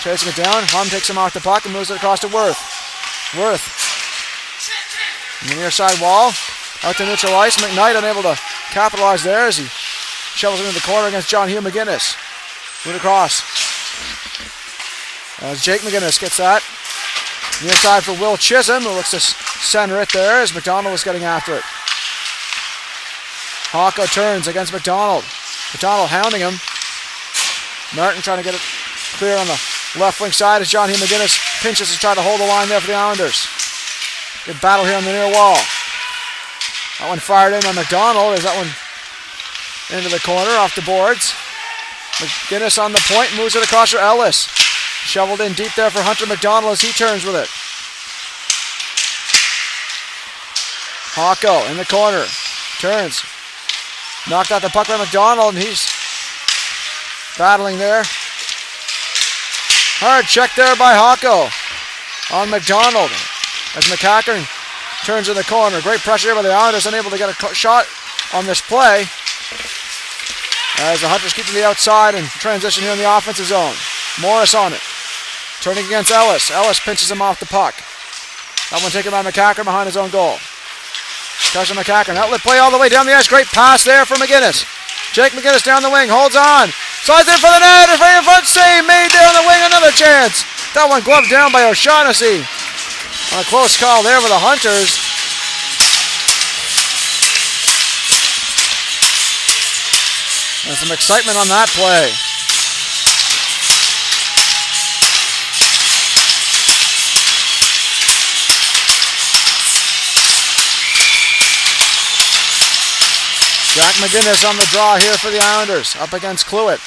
Chasing it down. Hum takes him off the puck and moves it across to Worth. Worth. On the near side wall. Out to neutral ice. McKnight unable to capitalize there as he shovels it into the corner against John Hugh McGinnis. Move across. As Jake McGinnis gets that. Near side for Will Chisholm, who looks to center it there as McDonald was getting after it. Hawko turns against McDonald. McDonald hounding him. Martin trying to get it clear on the left wing side as John Hugh McGinnis pinches to try to hold the line there for the Islanders. Good battle here on the near wall. That one fired in on McDonald as that one into the corner off the boards. McGinnis on the point, moves it across for Ellis. Shoveled in deep there for Hunter McDonald as he turns with it. Hawko in the corner. Turns. Knocked out the puck by McDonald and he's battling there. Hard check there by Hawko on McDonald as McCackern turns in the corner. Great pressure here by the Islanders, unable to get a shot on this play. As the Hunters keep to the outside and transition here in the offensive zone. Morris on it. Turning against Ellis. Ellis pinches him off the puck. That one taken by McCackern behind his own goal. Carson McCackern. Outlet play all the way down the ice. Great pass there for McGinnis. Jake McGinnis down the wing. Holds on. Slides in for the net. And right in front. Save made there on the wing. Another chance. That one gloved down by O'Shaughnessy. On a close call there for the Hunters. And some excitement on that play. Jack McGinnis on the draw here for the Islanders, up against Cluett.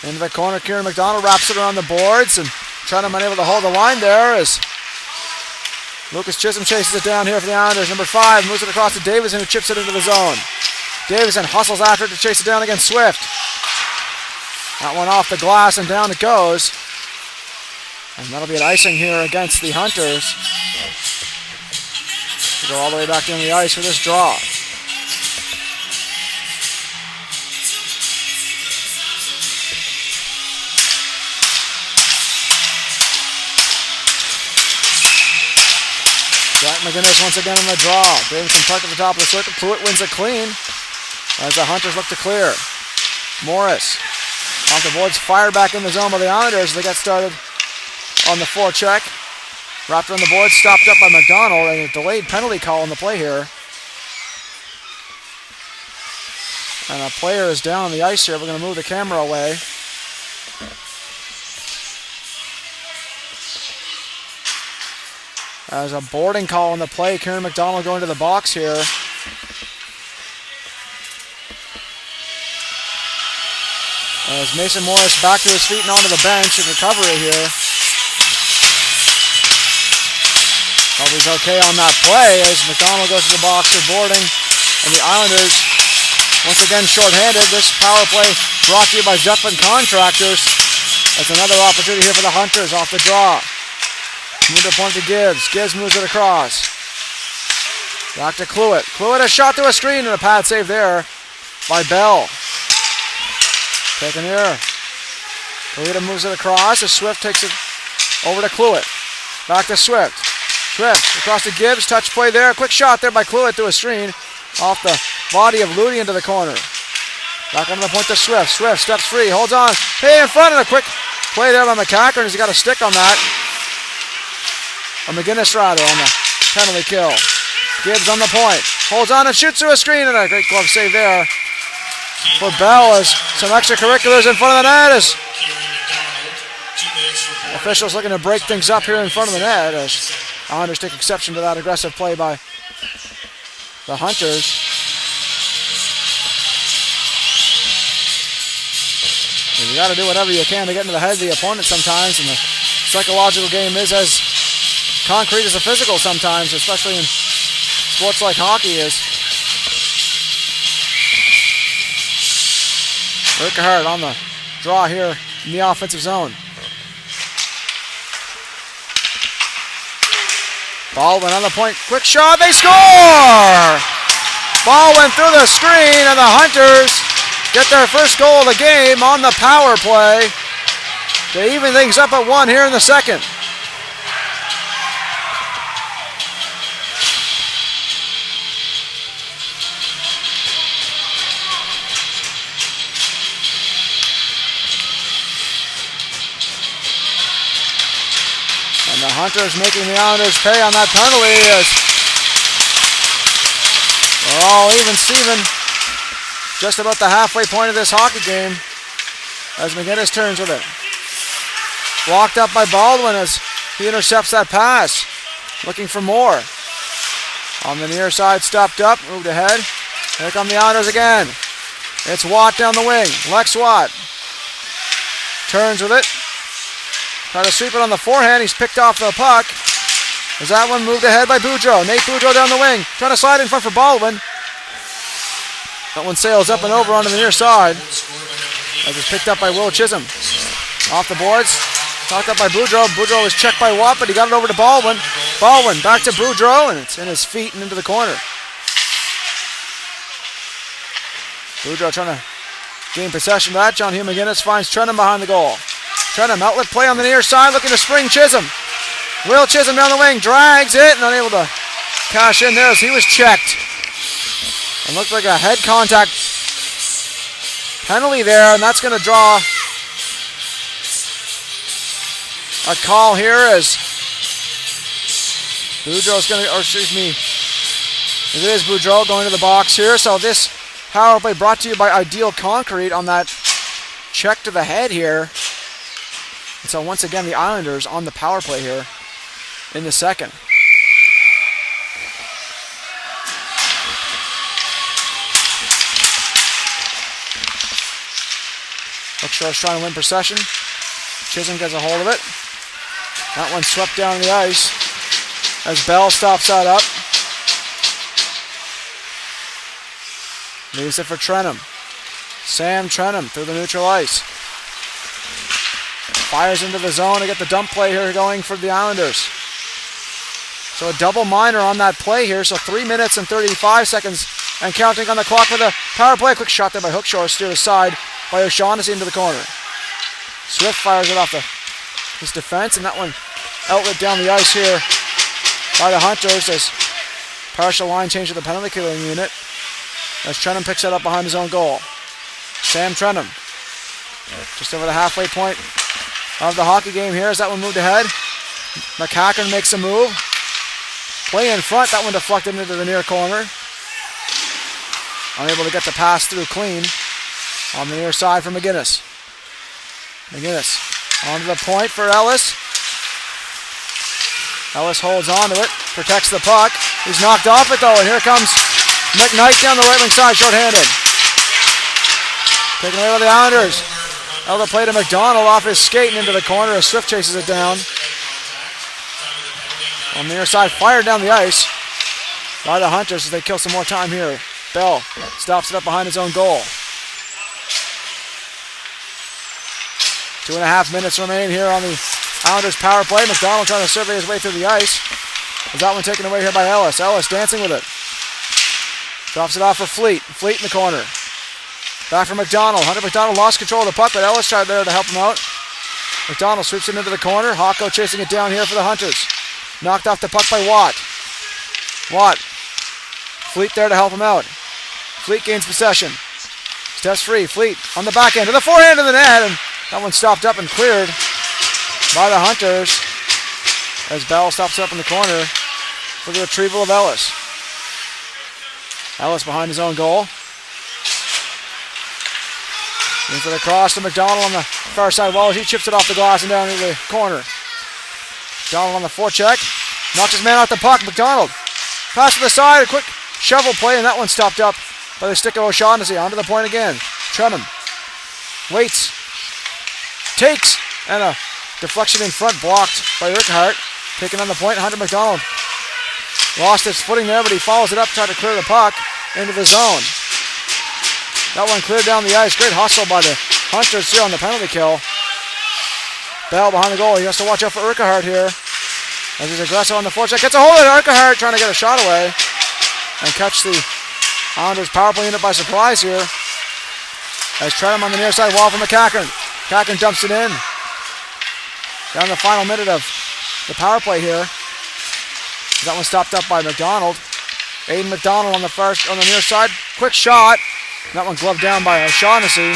Into the corner, Kieran McDonald wraps it around the boards, and Trentham unable to hold the line there as Lucas Chisholm chases it down here for the Islanders. Number 5 moves it across to Davison, who chips it into the zone. Davison hustles after it to chase it down against Swift. That one off the glass and down it goes. And that'll be an icing here against the Hunters. We'll go all the way back down the ice for this draw. Jack McGinnis once again on the draw. Davidson tucked at the top of the circle. Pruitt wins it clean as the Hunters look to clear. Morris off the boards, fired back in the zone by the Islanders. They get started on the forecheck. Wrapped around the board, stopped up by McDonald, and a delayed penalty call on the play here. And a player is down on the ice here. We're going to move the camera away. As a boarding call on the play, Kieran McDonald going to the box here. As Mason Morris back to his feet and onto the bench in recovery here. Hope he's okay on that play as McDonald goes to the box for boarding. And the Islanders, once again shorthanded. This power play brought to you by Zeppelin Contractors. That's another opportunity here for the Hunters off the draw. Move the point to Gibbs. Gibbs moves it across. Back to Cluett. Cluett a shot to a screen and a pad save there by Bell. Taken here. Kalita moves it across as Swift takes it over to Cluett. Back to Swift. Swift across to Gibbs. Touch play there. Quick shot there by Cluett to a screen. Off the body of Ludi into the corner. Back on the point to Swift. Swift steps free. Holds on. Hey in front and a quick play there by McCackern as he got a stick on that. Or McGinnis rather on the penalty kill. Gibbs on the point. Holds on and shoots through a screen and a great glove save there for Bell as some extracurriculars in front of the net as officials looking to break things up here in front of the net as Islanders take exception to that aggressive play by the Hunters. You got to do whatever you can to get into the head of the opponent sometimes, and the psychological game is as concrete as the physical sometimes, especially in sports like hockey is. Urquhart on the draw here in the offensive zone. Baldwin on the point. Quick shot. They score! Ball went through the screen and the Hunters get their first goal of the game on the power play. They even things up at 1 here in the second. And the Hunters making the Islanders pay on that penalty as we're all even Steven. Just about the halfway point of this hockey game as McGinnis turns with it. Blocked up by Baldwin as he intercepts that pass. Looking for more. On the near side, stopped up, moved ahead. Here come the Islanders again. It's Watt down the wing. Lex Watt turns with it. Trying to sweep it on the forehand. He's picked off the puck. As that one moved ahead by Boudreau. Nate Boudreau down the wing. Trying to slide in front for Baldwin. That one sails up and over onto the near side. As it's picked up by Will Chisholm. Off the boards. Knocked up by Boudreau. Boudreau was checked by Watt, but he got it over to Baldwin. Baldwin back to Boudreau, and it's in his feet and into the corner. Boudreau trying to gain possession of that. John Hugh McGinnis finds Trenham behind the goal. Trenham outlet play on the near side, looking to spring Chisholm. Will Chisholm down the wing, drags it, and unable to cash in there as he was checked. And looked like a head contact penalty there, and that's going to draw a call here as Boudreau's going to, or excuse me, it is Boudreau going to the box here. So this power play brought to you by Ideal Concrete on that check to the head here. And so once again, the Islanders on the power play here in the second. Lookshore's trying to win possession. Chisholm gets a hold of it. That one swept down the ice as Bell stops that up. Leaves it for Trenum. Sam Trenum through the neutral ice. Fires into the zone to get the dump play here going for the Islanders. So a double minor on that play here. So 3 minutes and 35 seconds and counting on the clock with a power play. A quick shot there by Hookshore, steered aside by O'Shaughnessy into the corner. Swift fires it off his defense, and that one outlet down the ice here by the Hunters as partial line change to the penalty killing unit as Trenum picks it up behind his own goal. Sam Trenum just over the halfway point of the hockey game here as that one moved ahead. McCacken makes a move. Play in front, that one deflected into the near corner. Unable to get the pass through clean on the near side for McGinnis. McGinnis onto the point for Ellis. Ellis holds on to it, protects the puck. He's knocked off it though, and here comes McKnight down the right wing side, shorthanded. Taken away by the Islanders. Out the play to McDonald off his skate and into the corner as Swift chases it down. On the near side, fired down the ice by the Hunters as they kill some more time here. Bell stops it up behind his own goal. 2.5 minutes remain here on the Islanders power play. McDonald trying to survey his way through the ice. There's that one taken away here by Ellis. Ellis dancing with it. Drops it off for Fleet. Fleet in the corner. Back for McDonald. Hunter McDonald lost control of the puck, but Ellis tried there to help him out. McDonald sweeps it into the corner. Hawko chasing it down here for the Hunters. Knocked off the puck by Watt. Watt. Fleet there to help him out. Fleet gains possession. Steps free. Fleet on the back end to the forehand of the net, and that one stopped up and cleared by the Hunters as Bell stops up in the corner for the retrieval of Ellis. Ellis behind his own goal. Brings it across to McDonald on the far side wall. He chips it off the glass and down into the corner. McDonald on the forecheck. Knocks his man off the puck. McDonald. Pass to the side. A quick shovel play, and that one stopped up by the stick of O'Shaughnessy. Onto the point again. Trenum waits. Takes. And a deflection in front blocked by Urquhart. Taking on the point. Hunter McDonald lost his footing there, but he follows it up, tried to clear the puck into the zone. That one cleared down the ice. Great hustle by the Hunters here on the penalty kill. Bell behind the goal. He has to watch out for Urquhart here as he's aggressive on the forecheck. Gets a hold of Urquhart, trying to get a shot away and catch the Islanders power play unit by surprise here. As Trenum on the near side wall for McCacken. McCacken dumps it in. Down the final minute of the power play here. That one stopped up by McDonald. Aiden McDonald on the near side. Quick shot. That one gloved down by O'Shaughnessy.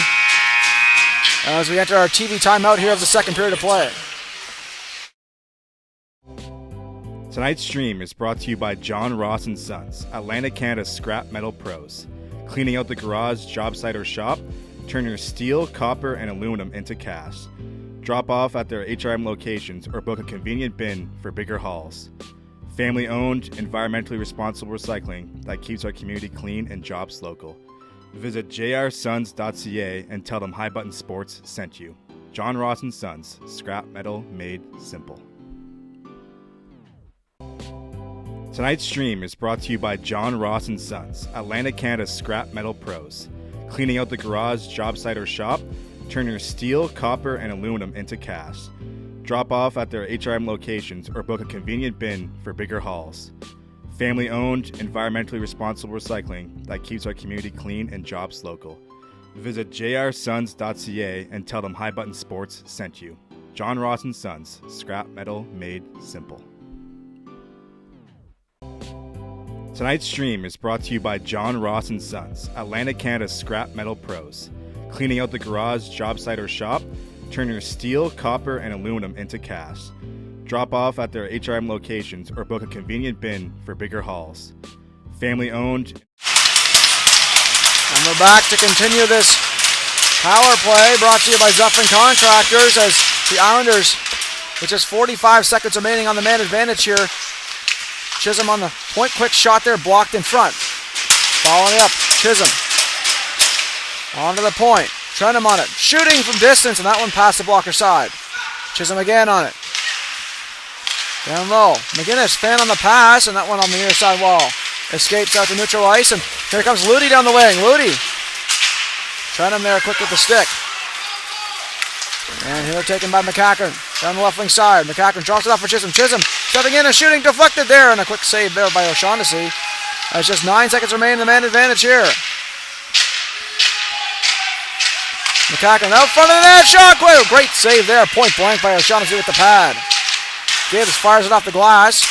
As we enter our TV timeout here of the second period of play. Tonight's stream is brought to you by John Ross & Sons, Atlantic Canada's scrap metal pros. Cleaning out the garage, job site, or shop, turn your steel, copper, and aluminum into cast. Drop off at their HRM locations or book a convenient bin for bigger hauls. Family-owned, environmentally responsible recycling that keeps our community clean and jobs local. Visit jrsons.ca and tell them High Button Sports sent you. John Ross & Sons, scrap metal made simple. Tonight's stream is brought to you by John Ross & Sons, Atlantic Canada's scrap metal pros. Cleaning out the garage, job site, or shop, turn your steel, copper, and aluminum into cast. Drop off at their HRM locations or book a convenient bin for bigger hauls. Family-owned, environmentally responsible recycling that keeps our community clean and jobs local. Visit jrsons.ca and tell them High Button Sports sent you. John Ross & Sons, scrap metal made simple. Tonight's stream is brought to you by John Ross & Sons, Atlantic Canada's scrap metal pros. Cleaning out the garage, job site, or shop, turn your steel, copper, and aluminum into cast. Drop off at their HRM locations or book a convenient bin for bigger hauls. Family-owned. And we're back to continue this power play brought to you by Zuffin Contractors as the Islanders, with just 45 seconds remaining on the man advantage here. Chisholm on the point, quick shot there, blocked in front. Following up, Chisholm. Onto the point, Trenum on it, shooting from distance, and that one past the blocker side. Chisholm again on it. Down low. McGinnis, fan on the pass, and that one on the near side wall. Escapes out to neutral ice, and here comes Ludi down the wing. Ludi trying him there quick with the stick. And here taken by McCackern. Down the left wing side. McCackern drops it off for Chisholm. Chisholm stepping in and shooting, deflected there, and a quick save there by O'Shaughnessy. There's just 9 seconds remaining, the man advantage here. McCackern out front of the net, Shockwave! Great save there, point blank by O'Shaughnessy with the pad. Gibbs fires it off the glass.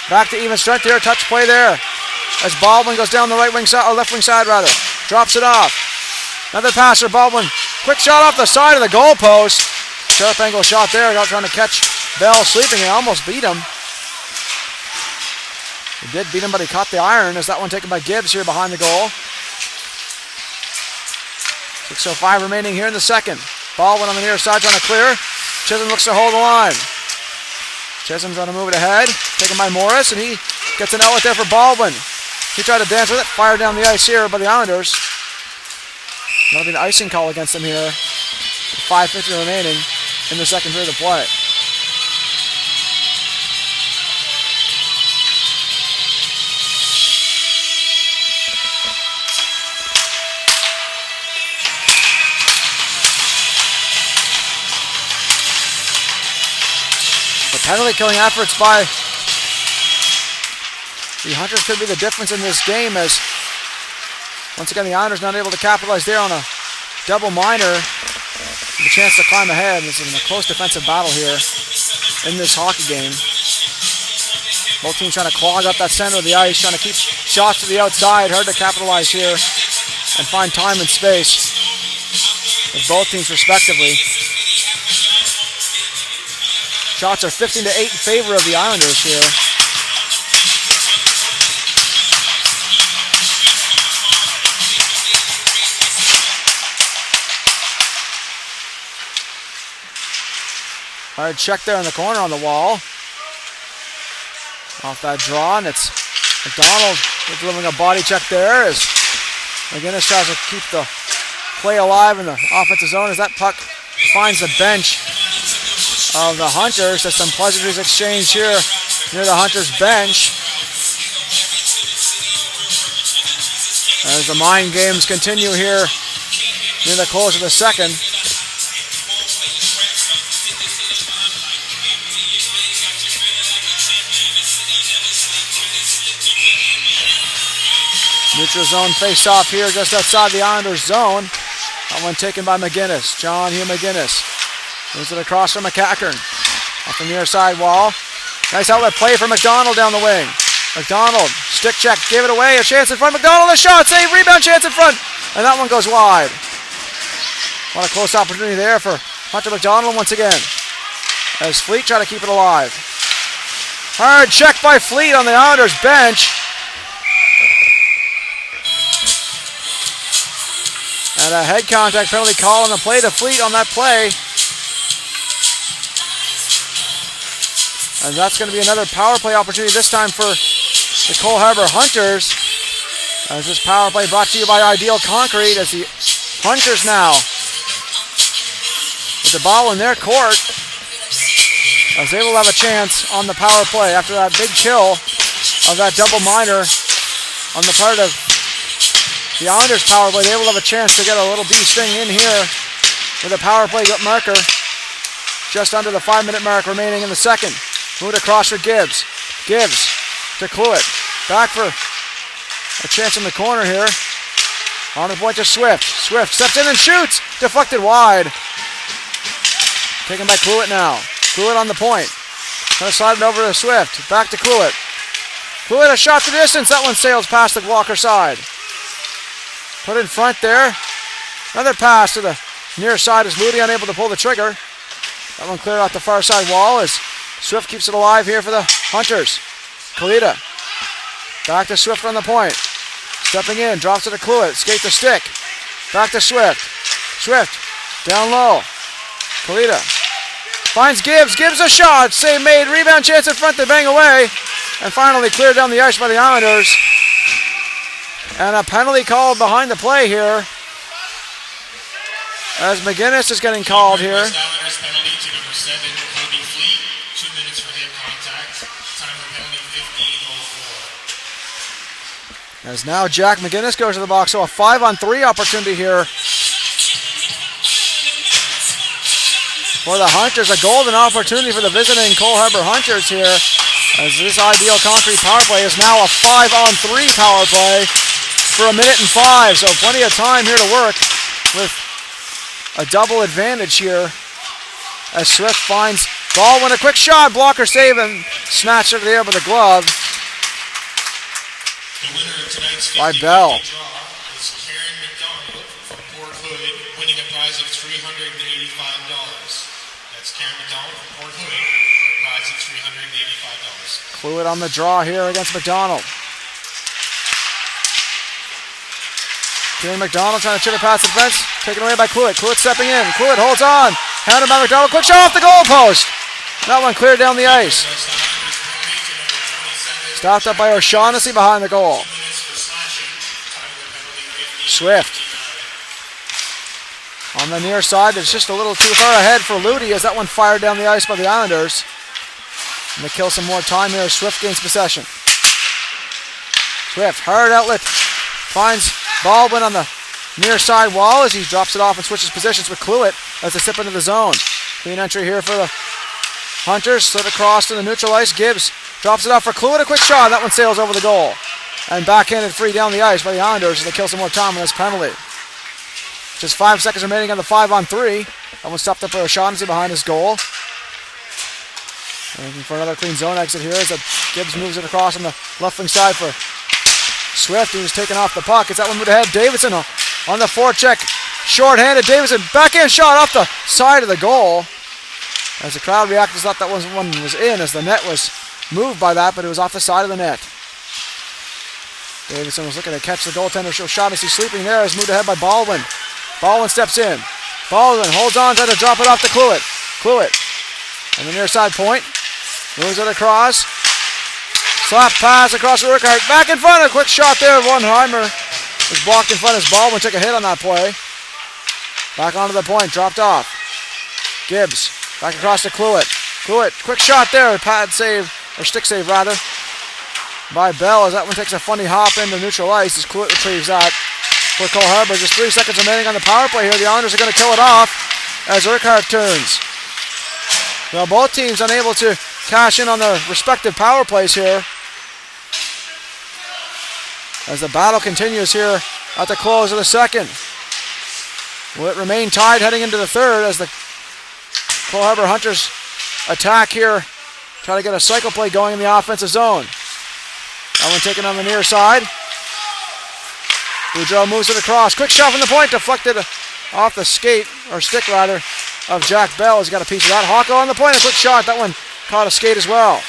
Back to even strength here, touch play there. As Baldwin goes down the right wing side, or left wing side rather. Drops it off. Another pass for Baldwin. Quick shot off the side of the goalpost. Sharp angle shot there, got trying to catch Bell sleeping and almost beat him. He did beat him, but he caught the iron as that one taken by Gibbs here behind the goal. 6:05 remaining here in the second. Baldwin on the near side trying to clear. Chisholm looks to hold the line. Chisholm's trying to move it ahead. Taken by Morris, and he gets an outlet there for Baldwin. He tried to dance with it, fired down the ice here by the Islanders. That'll be an icing call against them here. 5:50 remaining in the second period of play. The penalty killing efforts by the Hunters could be the difference in this game, as once again the Islanders not able to capitalize there on a double minor. The chance to climb ahead. This is a close defensive battle here in this hockey game. Both teams trying to clog up that center of the ice, trying to keep shots to the outside. Hard to capitalize here and find time and space with both teams respectively. Shots are 15-8 in favor of the Islanders here. Hard check there in the corner on the wall. Off that draw, and it's McDonald delivering a body check there as McGinnis tries to keep the play alive in the offensive zone as that puck finds the bench of the Hunters. There's some pleasantries exchanged here near the Hunters bench. As the mind games continue here near the close of the second. Neutral zone face-off here just outside the Islanders zone. That one taken by McGinnis. John Hugh McGinnis. Moves it across from McCackern. Off the near side wall. Nice outlet play for McDonald down the wing. McDonald, stick check, gave it away. A chance in front. McDonald, a shot, save, rebound, chance in front. And that one goes wide. What a close opportunity there for Hunter McDonald once again. As Fleet try to keep it alive. Hard check by Fleet on the Islanders bench. And a head contact penalty call on the play to Fleet on that play. And that's going to be another power play opportunity, this time for the Cole Harbour Hunters. As this power play brought to you by Ideal Concrete, as the Hunters now with the ball in their court, as they will have a chance on the power play after that big kill of that double minor on the part of the Islanders power play. They will have a chance to get a little bee sting in here with a power play marker just under the 5-minute mark remaining in the second. Moved across for Gibbs. Gibbs to Cluett. Back for a chance in the corner here. On the point to Swift. Swift steps in and shoots. Deflected wide. Taken by Cluett now. Cluett on the point. Trying to slide it over to Swift. Back to Cluett. Cluett a shot to distance. That one sails past the Walker side. Put in front there. Another pass to the near side as Moody unable to pull the trigger. That one cleared out the far side wall as Swift keeps it alive here for the Hunters. Kalita. Back to Swift on the point. Stepping in, drops it to Cluett. Skate the stick. Back to Swift. Swift down low. Kalita finds Gibbs. Gibbs a shot. Save made. Rebound chance in front. They bang away. And finally cleared down the ice by the Islanders. And a penalty called behind the play here. As McGinnis is getting called here. Islanders penalty to number 7, Kobe Fleet. 2 minutes for him contact. Time for penalty 15:04. As now Jack McGinnis goes to the box, so a 5-on-3 opportunity here for the Hunters. A golden opportunity for the visiting Cole Harbour Hunters here, as this Ideal Concrete power play is now a 5-on-3 power play for 1:05. So plenty of time here to work with a double advantage here as Swift finds Baldwin, a quick shot, blocker save, and snatched it to the air with a glove The winner of tonight's by 50-50 Bell. draw is Karen McDonald from Port Hood, winning a prize of $385. That's Karen McDonald from Port Hood, a prize of $385. Cluett on the draw here against McDonald. Kieran McDonald trying to chip it past the defense, taken away by Cluett. Cluett stepping in. Cluett holds on. Handed by McDonald. Quick shot off the goalpost. That one cleared down the ice. Stopped up by O'Shaughnessy behind the goal. Swift on the near side. It's just a little too far ahead for Ludi as that one fired down the ice by the Islanders. And they kill some more time here as Swift gains possession. Swift, hard outlet. Finds Baldwin on the near side wall as he drops it off and switches positions with Cluett as they step into the zone. Clean entry here for the Hunters. Slid across to the neutral ice. Gibbs drops it off for Cluett. A quick shot. That one sails over the goal. And backhanded free down the ice by the Islanders as they kill some more time on this penalty. Just 5 seconds remaining on the 5-on-3. That one stopped up by O'Shaughnessy behind his goal. Looking for another clean zone exit here as Gibbs moves it across on the left wing side for Swift. He was taken off the puck. It's that one moved ahead. Davidson on the forecheck. Short-handed. Davidson backhand shot off the side of the goal. As the crowd reacted, thought that one was in as the net was moved by that, but it was off the side of the net. Davidson was looking to catch the goaltender. O'Shaughnessy sleeping there. Is moved ahead by Baldwin. Baldwin steps in. Baldwin holds on, trying to drop it off to Cluett. Cluett on the near side point. Moves it across. Slap pass across to Urquhart. Back in front. A quick shot there. One-heimer was blocked in front as Baldwin took a hit on that play. Back onto the point. Dropped off. Gibbs. Back across to Cluett. Cluett. Quick shot there. Pad save. Or stick save rather. By Bell as that one takes a funny hop into neutral ice as Cluett retrieves that for Cole Harbour. Just 3 seconds remaining on the power play here. The Islanders are going to kill it off as Urquhart turns. Well, both teams unable to cash in on their respective power plays here as the battle continues here at the close of the second. Will it remain tied heading into the third as the Cole Harbour Hunters attack here, try to get a cycle play going in the offensive zone. That one taken on the near side. Boudreau moves it across. Quick shot from the point, deflected off the skate, or stick rather, of Jack Bell. He's got a piece of that. Hawko on the point, a quick shot. That one caught a skate as well.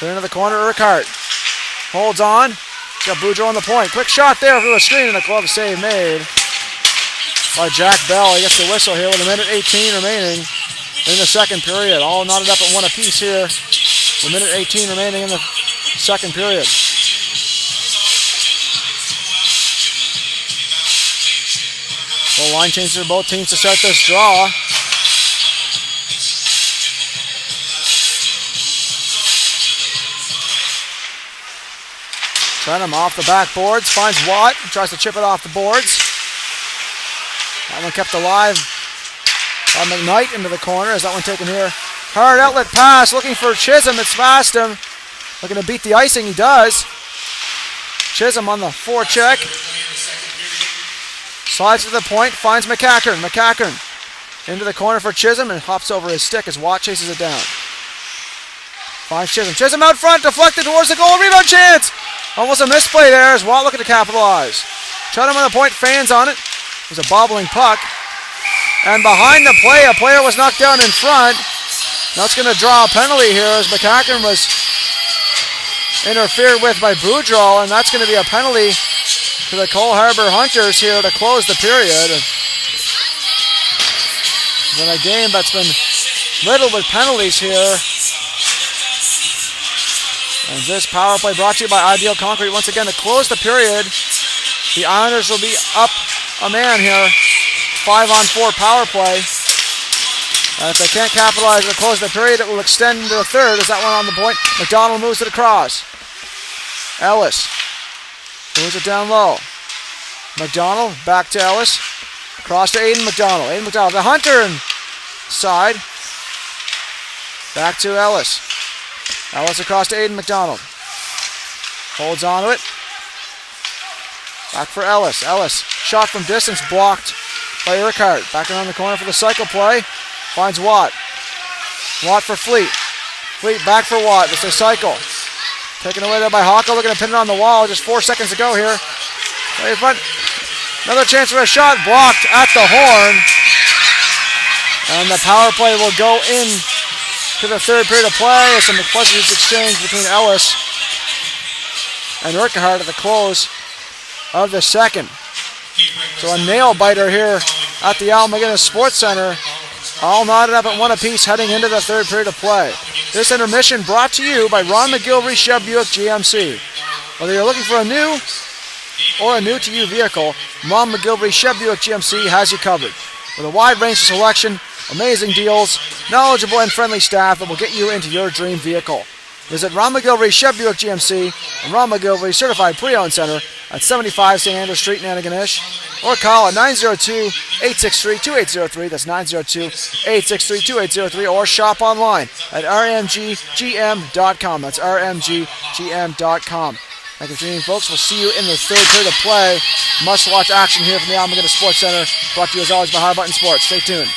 Clear into the corner, Urquhart. Holds on. He's got Boudreau on the point. Quick shot there for the screen and a glove save made by Jack Bell. He gets the whistle here with 1:18 remaining in the second period. All knotted up at one apiece here. 1:18 remaining in the second period. Full line changes for both teams to start this draw. Trenum off the backboards, finds Watt, tries to chip it off the boards. That one kept alive by McKnight into the corner. Is that one taken here? Hard outlet pass, looking for Chisholm. It's past him. Looking to beat the icing, he does. Chisholm on the forecheck. Slides to the point, finds McCackern. McCackern into the corner for Chisholm and hops over his stick as Watt chases it down. Finds Chisholm. Chisholm out front, deflected towards the goal. Rebound chance! Almost a misplay there as Watt looking to capitalize. Trenum on the point, fans on it. It was a bobbling puck. And behind the play, a player was knocked down in front. That's going to draw a penalty here as McCackern was interfered with by Boudreau, and that's going to be a penalty to the Cole Harbour Hunters here to close the period. In a game that's been riddled with penalties here. And this power play brought to you by Ideal Concrete. Once again, to close the period, the Islanders will be up a man here. 5-on-4 power play. If they can't capitalize at the close of the period, it will extend into the third as that one on the point. McDonald moves it across. Ellis moves it down low. McDonald back to Ellis. Cross to Aiden McDonald. Aiden McDonald to Hunter side. Back to Ellis. Ellis across to Aiden McDonald. Holds on to it. Back for Ellis. Ellis, shot from distance, blocked by Urquhart. Back around the corner for the cycle play. Finds Watt. Watt for Fleet. Fleet back for Watt. It's a cycle. Taken away there by Hawko. Looking to pin it on the wall. Just 4 seconds to go here. Play in front. Another chance for a shot. Blocked at the horn. And the power play will go in to the third period of play. It's a pleasantries exchange between Ellis and Urquhart at the close of the second. So a nail biter here at the Al McGinnis Sports Center. All knotted up at 1 apiece heading into the third period of play. This intermission brought to you by Ron McGilvery Chev Buick GMC. Whether you're looking for a new or a new-to-you vehicle, Ron McGilvery Chev Buick GMC has you covered. With a wide range of selection, amazing deals, knowledgeable and friendly staff that will get you into your dream vehicle. Visit Ron McGilvery Chev Buick GMC and Ron McGilvery Certified Pre-Owned Center at 75 St. Andrew Street in Antigonish, or call at 902-863-2803. That's 902-863-2803, or shop online at rmggm.com. That's rmggm.com. Thank you for tuning in, folks. We'll see you in the third period of play. Must-watch action here from the Al McGinnis Sports Center, brought to you as always by High Button Sports. Stay tuned.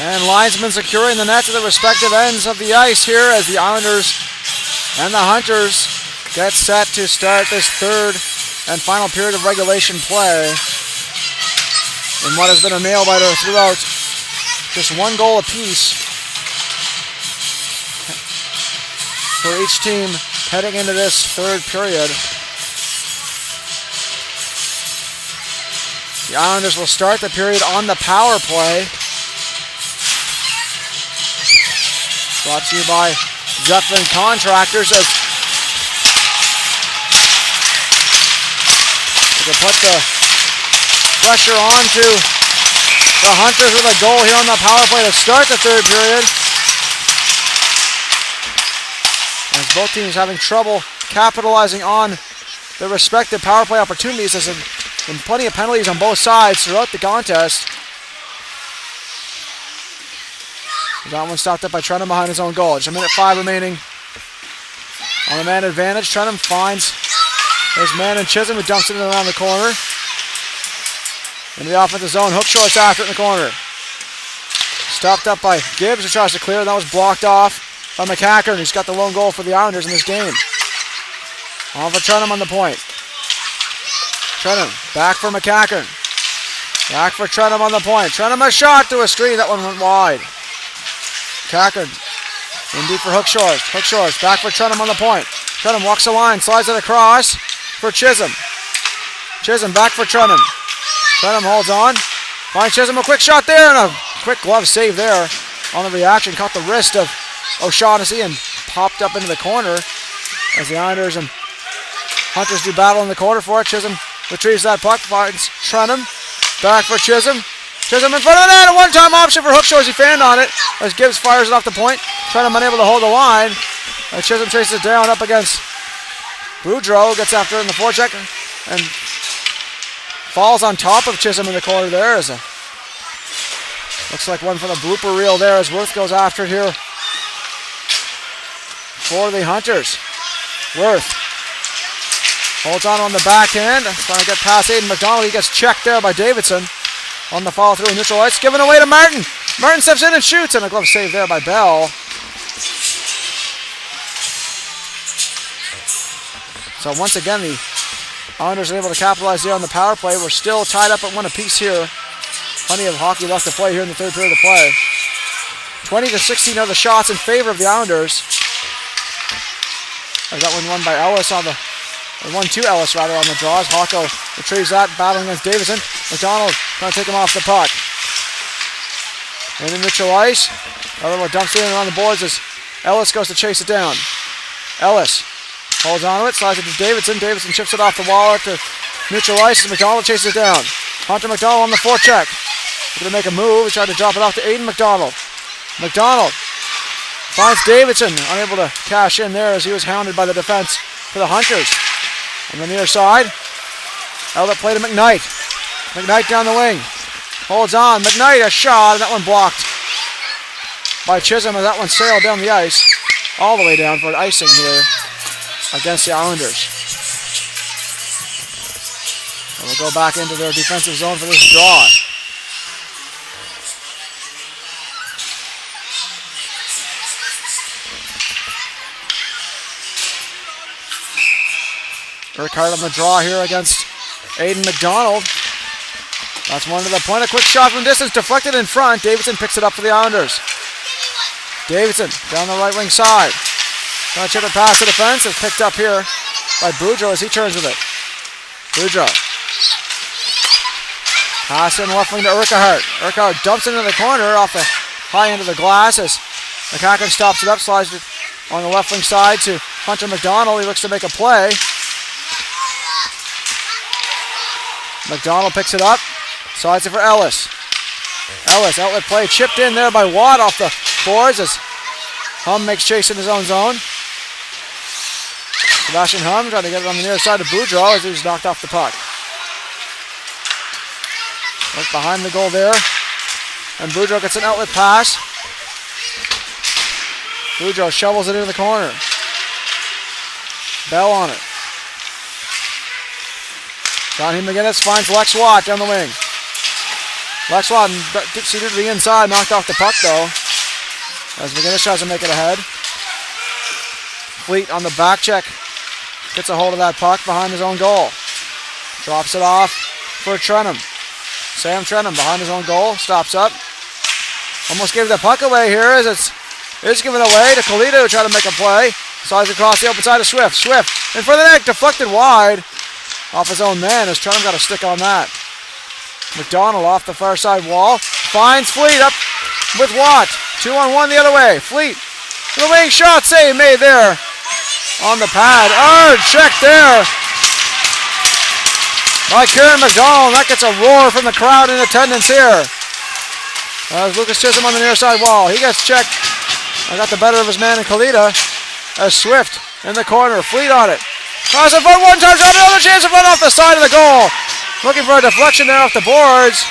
And linesmen securing the nets at the respective ends of the ice here as the Islanders and the Hunters get set to start this third and final period of regulation play in what has been a nail-biter throughout. Just one goal apiece for each team heading into this third period. The Islanders will start the period on the power play. Brought to you by Zeppelin Contractors as they can put the pressure on to the Hunters with a goal here on the power play to start the third period. As both teams having trouble capitalizing on their respective power play opportunities, as been plenty of penalties on both sides throughout the contest. That one stopped up by Trentham behind his own goal. Just a minute 5 remaining on the man advantage. Trentham finds his man in Chisholm, who dumps it in around the corner. Into the offensive zone. Hookshort's after it in the corner. Stopped up by Gibbs, who tries to clear. That was blocked off by McCackern, who's got the lone goal for the Islanders in this game. On for Trentham on the point. Trentham back for McCackern. Back for Trentham on the point. Trentham a shot to a screen. That one went wide. McCackern in deep for Hookshorst. Hookshorst back for Trentham on the point. Trentham walks the line, slides it across for Chisholm. Chisholm back for Trentham. Trentham holds on. Finds Chisholm a quick shot there and a quick glove save there on the reaction. Caught the wrist of O'Shaughnessy and popped up into the corner as the Islanders and Hunters do battle in the corner for it. Chisholm retrieves that puck, finds Trentham. Back for Chisholm. Chisholm in front of the net, a one-time option for Hookshorst. He fanned on it as Gibbs fires it off the point. Trentham unable to hold the line. Chisholm chases it down up against Boudreau. Gets after it in the forecheck and falls on top of Chisholm in the corner there. Looks like one for the blooper reel there as Worth goes after it here for the Hunters. Worth holds on the backhand. Trying to get past Aidan McDonald. He gets checked there by Davidson. On the follow through, neutral ice, given away to Martin. Martin steps in and shoots, and a glove save there by Bell. So once again, the Islanders are able to capitalize there on the power play. We're still tied up at one apiece here. Plenty of hockey left to play here in the third period of play. 20-16 are the shots in favor of the Islanders. That one won by Ellis on the, or 1-2 Ellis rather on the draws. Hawko retrieves that, battling against Davidson. McDonald trying to take him off the puck. And in neutral ice. Another one dumps it in around the boards as Ellis goes to chase it down. Ellis holds on to it, slides it to Davidson. Davidson chips it off the wall up to neutral ice as McDonald chases it down. Hunter McDonald on the forecheck. Going to make a move. He tried to drop it off to Aidan McDonald. McDonald finds Davidson, unable to cash in there as he was hounded by the defense for the Hunters. On the near side, outlet play to McKnight. McKnight down the wing. Holds on. McKnight a shot, and that one blocked by Chisholm as that one sailed down the ice. All the way down for an icing here against the Islanders. And we'll go back into their defensive zone for this draw. Urquhart on the draw here against Aidan McDonald. That's one to the point. A quick shot from distance, deflected in front. Davidson picks it up for the Islanders. Davidson down the right wing side. Trying to chip it past the defense. It's picked up here by Boudreau as he turns with it. Boudreau. Pass in left wing to Urquhart. Urquhart dumps it into the corner off the high end of the glass as McCackern stops it up, slides it on the left wing side to Hunter McDonald. He looks to make a play. McDonald picks it up, slides it for Ellis. Ellis, outlet play, chipped in there by Watt off the boards as Hum makes chase in his own zone. Sebastian Hum trying to get it on the near side of Boudreau as he was knocked off the puck. Look behind the goal there, and Boudreau gets an outlet pass. Boudreau shovels it into the corner. Bell on it. Raheem McGinnis finds Lex Watt down the wing. Lex Watton seated to the inside, knocked off the puck though. As McGinnis tries to make it ahead. Fleet on the back check. Gets a hold of that puck behind his own goal. Drops it off for Trenum. Sam Trenum behind his own goal. Stops up. Almost gave the puck away here as it's given away to Kalita, who tried to make a play. Slides across the open side of Swift. Swift in front of the net, deflected wide off his own man as Trenum got a stick on that. McDonald off the far side wall. Finds Fleet up with Watt. 2-on-1 the other way. Fleet. The wing shot save made there on the pad. Check there by Kieran McDonald. That gets a roar from the crowd in attendance here. As Lucas Chisholm on the near side wall. He gets checked. I got the better of his man in Kalita. As Swift in the corner. Fleet on it. Cross in front one time. Shot, another chance to run off the side of the goal. Looking for a deflection there off the boards.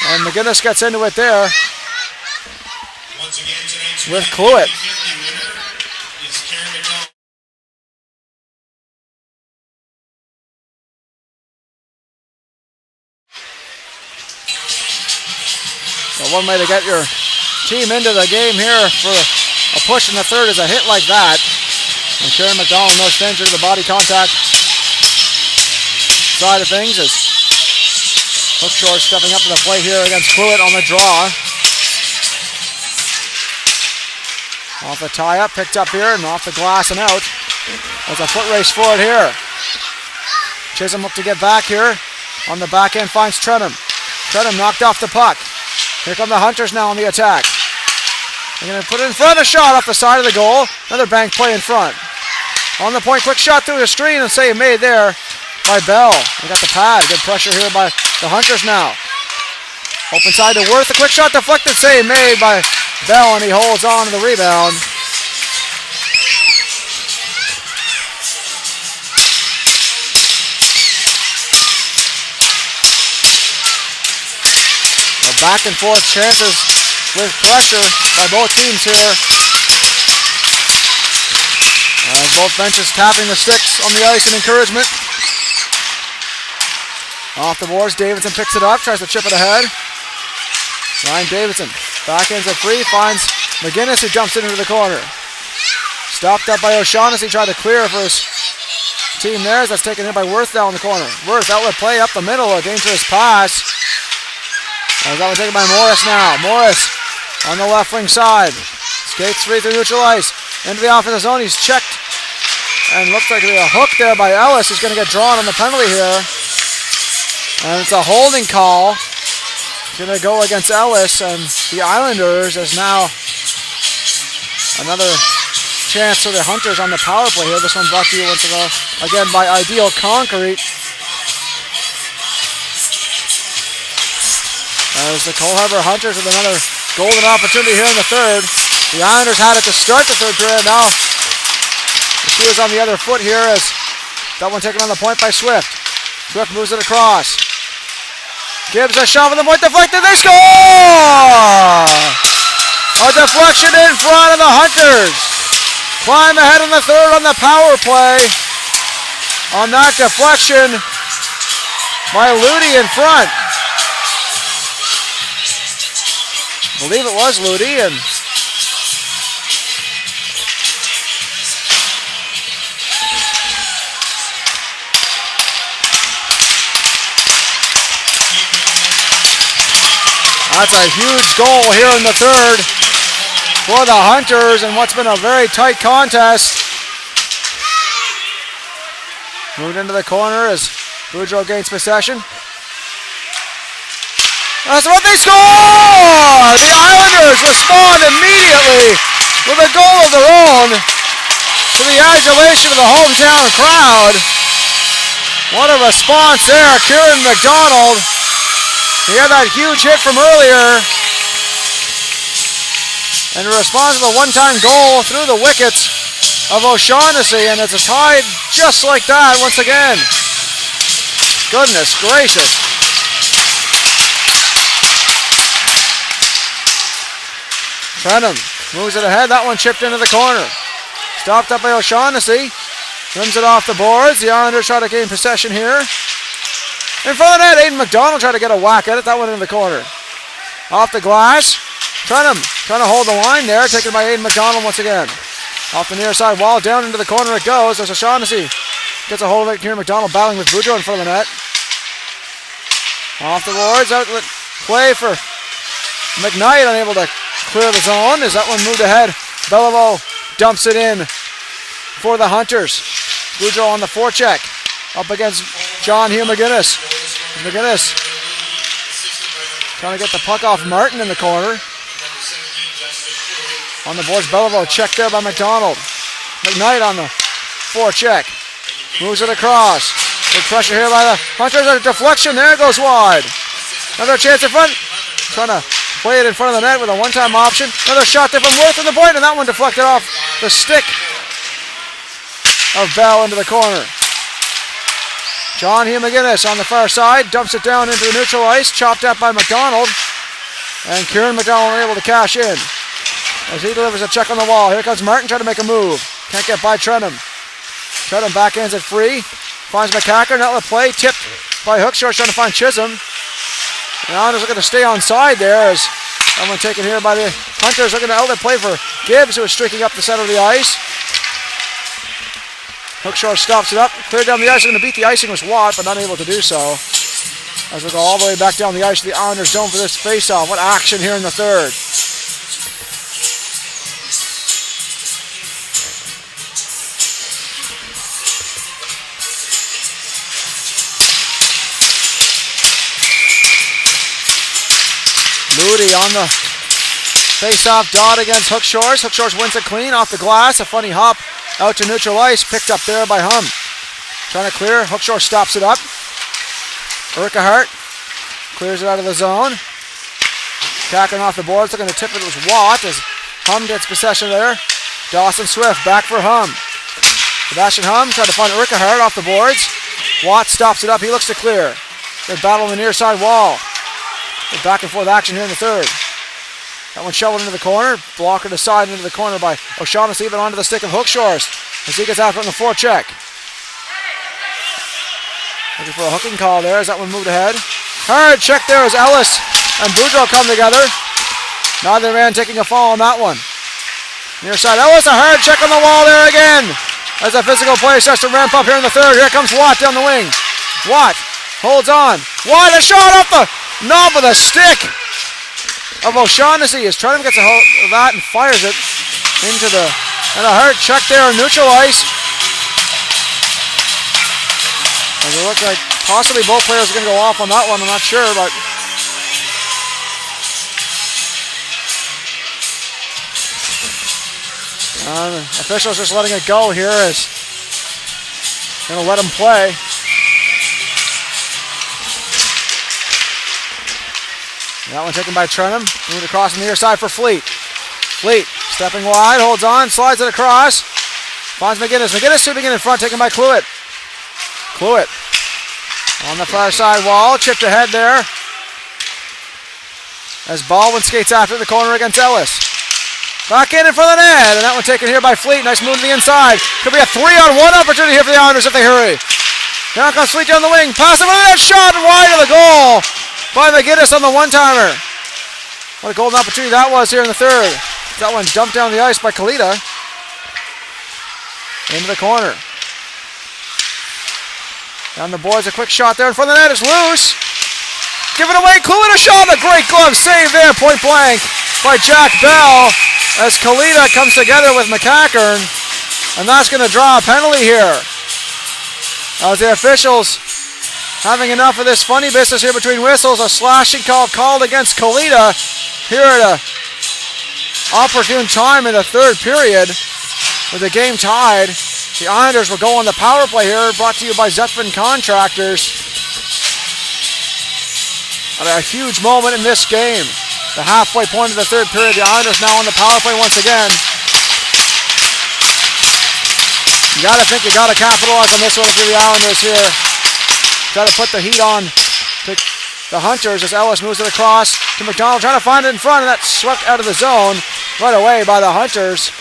And McGinnis gets into it there. Once again, tonight's with Cluett. 50-50 winner is Karen McDonald. Well, one way to get your team into the game here for a push in the third is a hit like that. And Karen McDonald, no stranger to the body contact side of things, as Hookshore stepping up to the plate here against Cluett on the draw. Off the tie-up, picked up here and off the glass and out. There's a foot race for it here. Chisholm up to get back here. On the back end finds Trenum. Trenum knocked off the puck. Here come the Hunters now on the attack. They're going to put it in front of the shot off the side of the goal. Another bank play in front. On the point, quick shot through the screen and save made there by Bell. They got the pad. Good pressure here by the Hunters now. Open side to Worth. A quick shot deflected, save made by Bell, and he holds on to the rebound. Back and forth chances with pressure by both teams here. As both benches tapping the sticks on the ice in encouragement. Off the boards, Davidson picks it up, tries to chip it ahead. Ryan Davidson backhands it free, finds McGinnis, who dumps it into the corner. Stopped up by O'Shaughnessy, tried to clear for his team there, as that's taken in by Worth down the corner. Worth outlet play up the middle, a dangerous pass. As that was taken by Morris now. Morris on the left wing side. Skates free through neutral ice. Into the offensive zone. He's checked. And looks like it'll be a hook there by Ellis. He's going to get drawn on the penalty here. And it's a holding call. It's going to go against Ellis. And the Islanders is now another chance for the Hunters on the power play here. This one brought to you once again by Ideal Concrete. As the Cole Harbour Hunters with another golden opportunity here in the third. The Islanders had it to start the third period. Now the shoe is on the other foot here as that one taken on the point by Swift. Swift moves it across. Gibbs a shot from the point, deflected, they score! A deflection in front of the Hunters. Climb ahead in the third on the power play. On that deflection by Ludi in front. I believe it was Ludi, and that's a huge goal here in the third for the Hunters in what's been a very tight contest. Moved into the corner as Boudreau gains possession. That's what they score! The Islanders respond immediately with a goal of their own to the adulation of the hometown crowd. What a response there. Kieran McDonald. He had that huge hit from earlier. And responds to the one-time goal through the wickets of O'Shaughnessy, and it's tied just like that once again. Goodness gracious. Trenum moves it ahead. That one chipped into the corner. Stopped up by O'Shaughnessy. Rims it off the boards. The Islanders try to gain possession here. In front of the net, Aiden McDonald trying to get a whack at it. That one in the corner. Off the glass. Trying to hold the line there. Taken by Aiden McDonald once again. Off the near side wall. Down into the corner it goes. There's O'Shaughnessy. Gets a hold of it. Kieran McDonald battling with Boudreau in front of the net. Off the boards. Outlet play for McKnight. Unable to clear the zone. As that one moved ahead. Beliveau dumps it in for the Hunters. Boudreau on the forecheck. Up against John Hugh McGinnis. McGinnis trying to get the puck off Martin in the corner. On the boards, Beliveau checked there by McDonald. McKnight on the forecheck. Moves it across. Big pressure here by the Hunters. A deflection. There it goes wide. Another chance in front. Trying to play it in front of the net with a one-time option. Another shot there from Worth in the point, and that one deflected off the stick of Bell into the corner. John Hugh McGinnis on the far side. Dumps it down into the neutral ice. Chopped up by McDonald. And Kieran McDonald unable to cash in. As he delivers a check on the wall. Here comes Martin trying to make a move. Can't get by Trenum. Trenum backhands it free. Finds McCacker. Outlet play. Tipped by Hookshore trying to find Chisholm. The Islanders looking to stay on side there as someone taken here by the Hunters. Looking to outlet play for Gibbs, who is streaking up the center of the ice. Hookshore stops it up. Cleared down the ice. Going to beat the icing was Watt, but not able to do so. As we go all the way back down the ice to the Islanders zone for this face-off. What action here in the third. Moody on the face-off dot against Hookshores. Hookshores wins it clean off the glass. A funny hop out to neutral ice. Picked up there by Hum. Trying to clear. Hookshore stops it up. Urquhart clears it out of the zone. Cacking off the boards. Looking to tip it. It was Watt as Hum gets possession there. Dawson Swift back for Hum. Sebastian Hum trying to find Urquhart off the boards. Watt stops it up. He looks to clear. Good battle on the near side wall. Good back and forth action here in the third. That one shoveled into the corner. Blocker to side into the corner by O'Shaughnessy, even onto the stick of Hookshores as he gets out from the forecheck. Looking for a hooking call there as that one moved ahead. Hard check there as Ellis and Boudreau come together. Neither man taking a fall on that one. Near side Ellis, a hard check on the wall there again. As the physical play starts to ramp up here in the third. Here comes Watt down the wing. Watt holds on. Watt, a shot off the knob of the stick of O'Shaughnessy as Trenum gets a hold of that and fires it into the, and a hard check there on neutral ice. And it looks like possibly both players are going to go off on that one. I'm not sure, but officials just letting it go here as going to let him play. That one taken by Trenum. Moved across on the near side for Fleet. Fleet stepping wide, holds on, slides it across. Finds McGinnis. McGinnis sweeping in front, taken by Cluett. Cluett on the far side wall, chipped ahead there. As Baldwin skates after the corner against Ellis. Back in front of the net, and that one taken here by Fleet. Nice move to the inside. Could be a 3-on-1 opportunity here for the Islanders if they hurry. Now comes Fleet down the wing. Pass it, that shot wide of the goal by McGinnis on the one-timer. What a golden opportunity that was here in the third. That one dumped down the ice by Kalita. Into the corner. Down the boards, a quick shot there in front of the net. It's loose. Give it away. Cluett a shot. A great glove save there, point blank by Jack Bell as Kalita comes together with McCackern. And that's going to draw a penalty here. As the officials having enough of this funny business here between whistles. A slashing call called against Kalita here at a opportune time in the third period with the game tied. The Islanders will go on the power play here, brought to you by Zetman Contractors. At a huge moment in this game. The halfway point of the third period. The Islanders now on the power play once again. You got to think you got to capitalize on this one if you're the Islanders here. Try to put the heat on to the Hunters as Ellis moves it across to McDonald, trying to find it in front, and that's swept out of the zone right away by the Hunters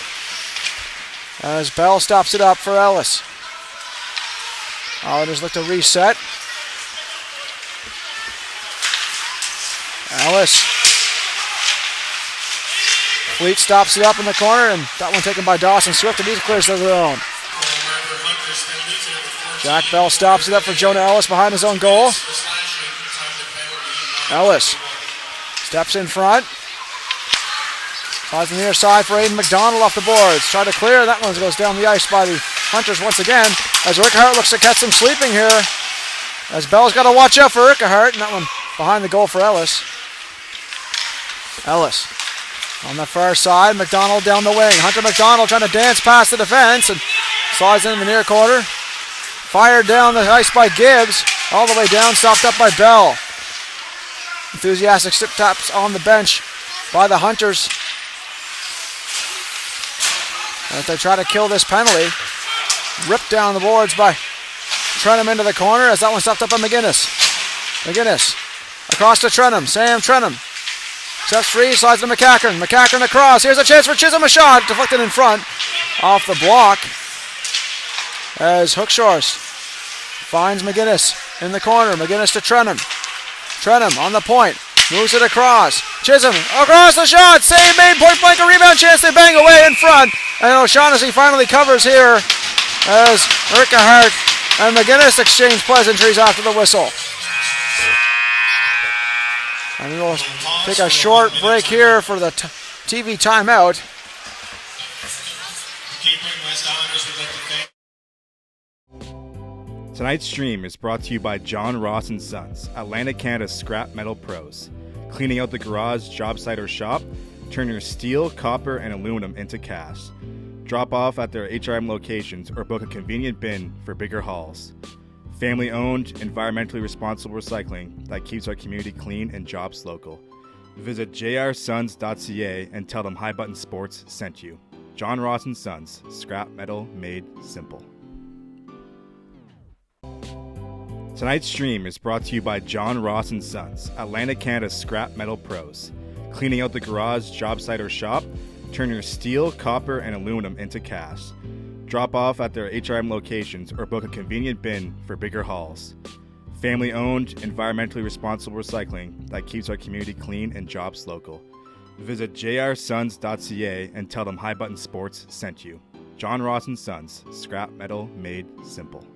as Bell stops it up for Ellis. Islanders look to reset. Ellis. Fleet stops it up in the corner, and that one taken by Dawson Swift, and he clears to their own. Jack Bell stops it up for Jonah Ellis behind his own goal. Ellis steps in front. Slides on the near side for Aiden McDonald off the boards. Try to clear. That one goes down the ice by the Hunters once again. As Urquhart looks to catch them sleeping here. As Bell's got to watch out for Urquhart. And that one behind the goal for Ellis. Ellis on the far side. McDonald down the wing. Hunter McDonald trying to dance past the defense and slides in the near corner. Fired down the ice by Gibbs. All the way down. Stopped up by Bell. Enthusiastic step taps on the bench by the Hunters. As they try to kill this penalty. Ripped down the boards by Trenum into the corner as that one stopped up on McGinnis. McGinnis across to Trenum. Sam Trenum steps free, slides to McCackern. McCackern across. Here's a chance for Chisholm. A shot deflected in front off the block as Hookshorst finds McGinnis in the corner. McGinnis to Trenum. Trenum on the point. Moves it across. Chisholm across the shot. Save made. Point blank. A rebound chance. They bang away in front. And O'Shaughnessy finally covers here as Urquhart and McGinnis exchange pleasantries after the whistle. And we'll take a short break here for the TV timeout. Tonight's stream is brought to you by John Ross & Sons, Atlantic Canada's scrap metal pros. Cleaning out the garage, job site, or shop, turn your steel, copper, and aluminum into cast. Drop off at their HRM locations or book a convenient bin for bigger hauls. Family-owned, environmentally responsible recycling that keeps our community clean and jobs local. Visit jrsons.ca and tell them High Button Sports sent you. John Ross & Sons, scrap metal made simple. Tonight's stream is brought to you by John Ross & Sons, Atlantic Canada's scrap metal pros. Cleaning out the garage, job site, or shop, turn your steel, copper, and aluminum into cast. Drop off at their HRM locations or book a convenient bin for bigger hauls. Family-owned, environmentally responsible recycling that keeps our community clean and jobs local. Visit jrsons.ca and tell them High Button Sports sent you. John Ross & Sons, scrap metal made simple.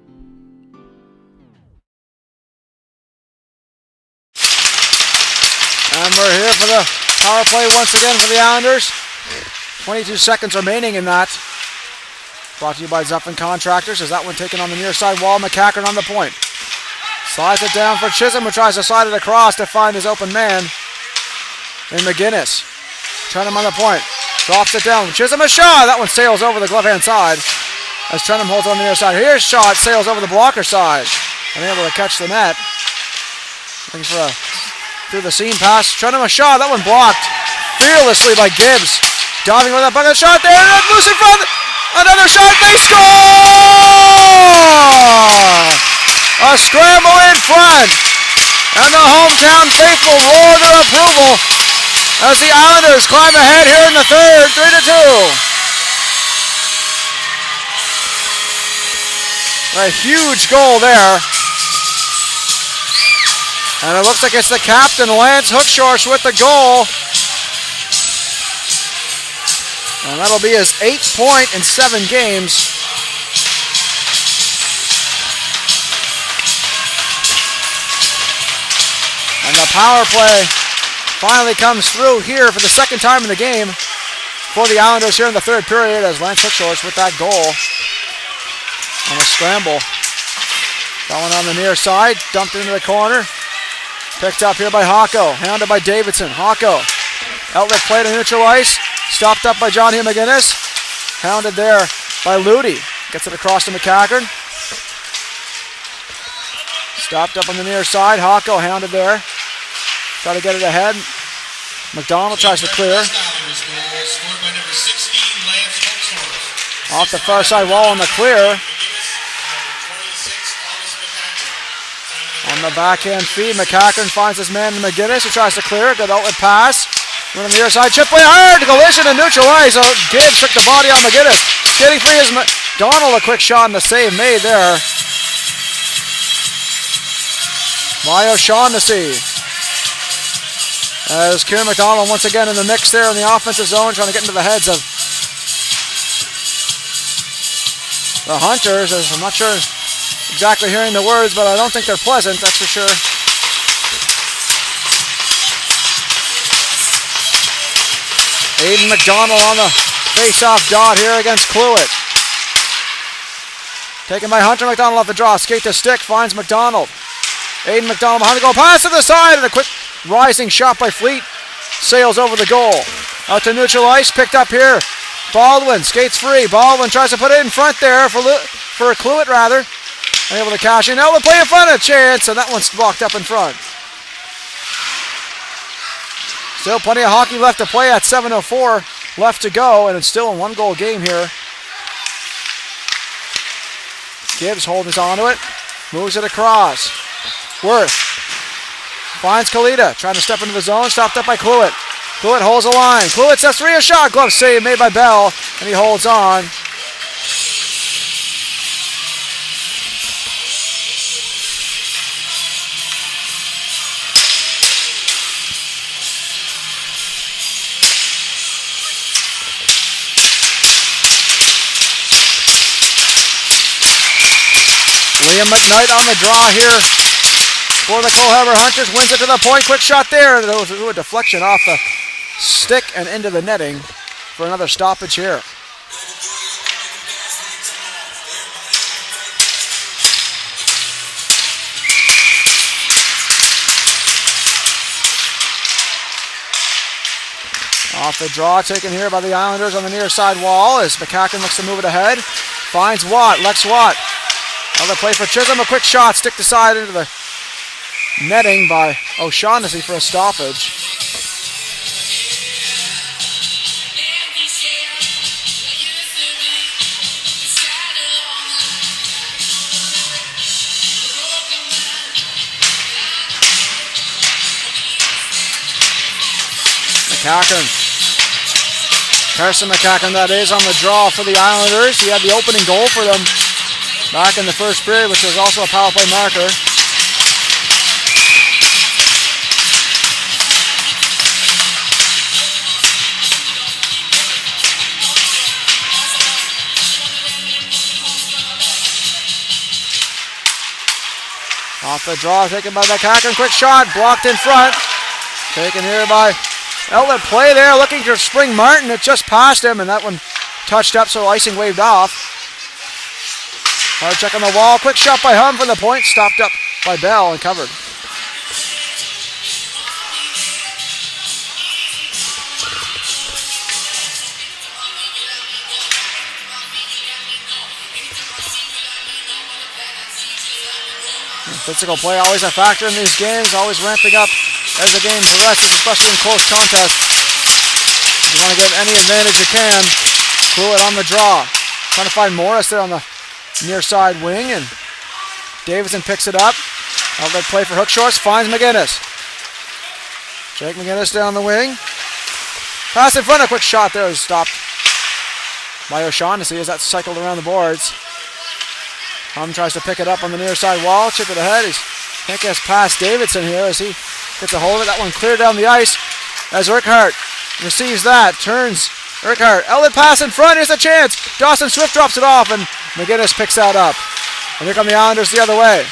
And we're here for the power play once again for the Islanders. 22 seconds remaining in that. Brought to you by Zuffin Contractors as that one taken on the near side wall. McCackern on the point. Slides it down for Chisholm, who tries to slide it across to find his open man in McGinnis. Trenum on the point. Drops it down. Chisholm a shot. That one sails over the glove hand side as Trenum holds on the near side. Here's shot. Sails over the blocker side. Unable to catch the net. Looking for a through the seam pass. Trenum a shot. That one blocked fearlessly by Gibbs. Diving with that bucket shot there. And loose in front. Another shot. They score! A scramble in front. And the hometown faithful roar their approval as the Islanders climb ahead here in the third. 3-2. A huge goal there. And it looks like it's the captain, Lance Hookshorst, with the goal. And that'll be his 8th point in 7 games. And the power play finally comes through here for the second time in the game for the Islanders here in the third period as Lance Hookshorst with that goal on a scramble. That one on the near side, dumped into the corner. Picked up here by Hocko, hounded by Davidson. Hocko, outlet play to neutral ice. Stopped up by John Hugh McGinnis. Hounded there by Ludi. Gets it across to McCackern. Stopped up on the near side. Hocko hounded there. Try to get it ahead. McDonald tries to clear. Off the far side wall on the clear. On the backhand feed, McCackern finds his man in McGinnis, who tries to clear. Good outlet pass. One on the near side, chip play hard, collision and neutral ice. So Gibbs took the body on McGinnis. Getting free is McDonald, a quick shot and the save made there by O'Shaughnessy. As Kieran McDonald once again in the mix there in the offensive zone, trying to get into the heads of the Hunters. As I'm not sure exactly hearing the words, but I don't think they're pleasant, that's for sure. Aiden McDonald on the face-off dot here against Cluett. Taken by Hunter McDonald off the draw. Skate to stick, finds McDonald. Aiden McDonald behind the goal, pass to the side, and a quick rising shot by Fleet. Sails over the goal. Out to neutral ice, picked up here. Baldwin skates free. Baldwin tries to put it in front there for Cluett rather. Unable to cash in. Now the play in front, a chance, and that one's blocked up in front. Still plenty of hockey left to play at 7:04 left to go, and it's still a one-goal game here. Gibbs holds on to it, moves it across. Worth finds Kalita, trying to step into the zone, stopped up by Cluett. Cluett holds the line. Cluett sets free, a shot, glove save made by Bell, and he holds on. Liam McKnight on the draw here for the Colehaver Hunters. Wins it to the point. Quick shot there. A deflection off the stick and into the netting for another stoppage here. Off the draw taken here by the Islanders on the near side wall as McCacken looks to move it ahead. Finds Watt. Lex Watt. Another play for Chisholm, a quick shot, stick to side into the netting by O'Shaughnessy for a stoppage. McCacken. Carson McCacken, that is, on the draw for the Islanders. He had the opening goal for them back in the first period, which was also a power play marker. Off the draw, taken by McCacken. Quick shot, blocked in front. Taken here by outlet play there, looking to spring Martin. It just passed him, and that one touched up, so icing waved off. Hard check on the wall. Quick shot by Hum from the point. Stopped up by Bell and covered. Physical play always a factor in these games. Always ramping up as the game progresses, especially in close contests. You want to get any advantage you can. Cluett on the draw. Trying to find Morris there on the near side wing, and Davidson picks it up. Outlet play for Hookshorst, finds McGinnis. Jake McGinnis down the wing. Pass in front, a quick shot there is stopped by O'Shaughnessy as that cycled around the boards. Hum tries to pick it up on the near side wall, chip it ahead. He can't get past Davidson here as he gets a hold of it. That one cleared down the ice as Urquhart receives that, turns Urquhart, outlet pass in front, here's a chance. Dawson Swift drops it off, and McGinnis picks that up. And here come the Islanders the other way.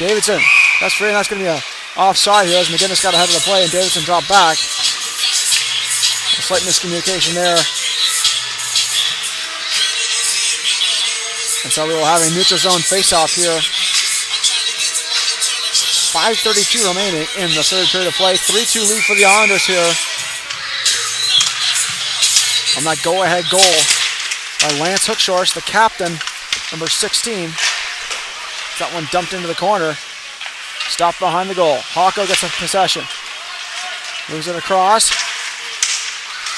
Davidson, that's free, and that's going to be a offside here as McGinnis got ahead of the play, and Davidson dropped back. A slight miscommunication there. And so we will have a neutral zone face-off here. 5:32 remaining in the third period of play. 3-2 lead for the Islanders here. On that go-ahead goal by Lance Hookshorst, the captain, number 16. That one dumped into the corner. Stopped behind the goal. Hawko gets a possession. Moves it across.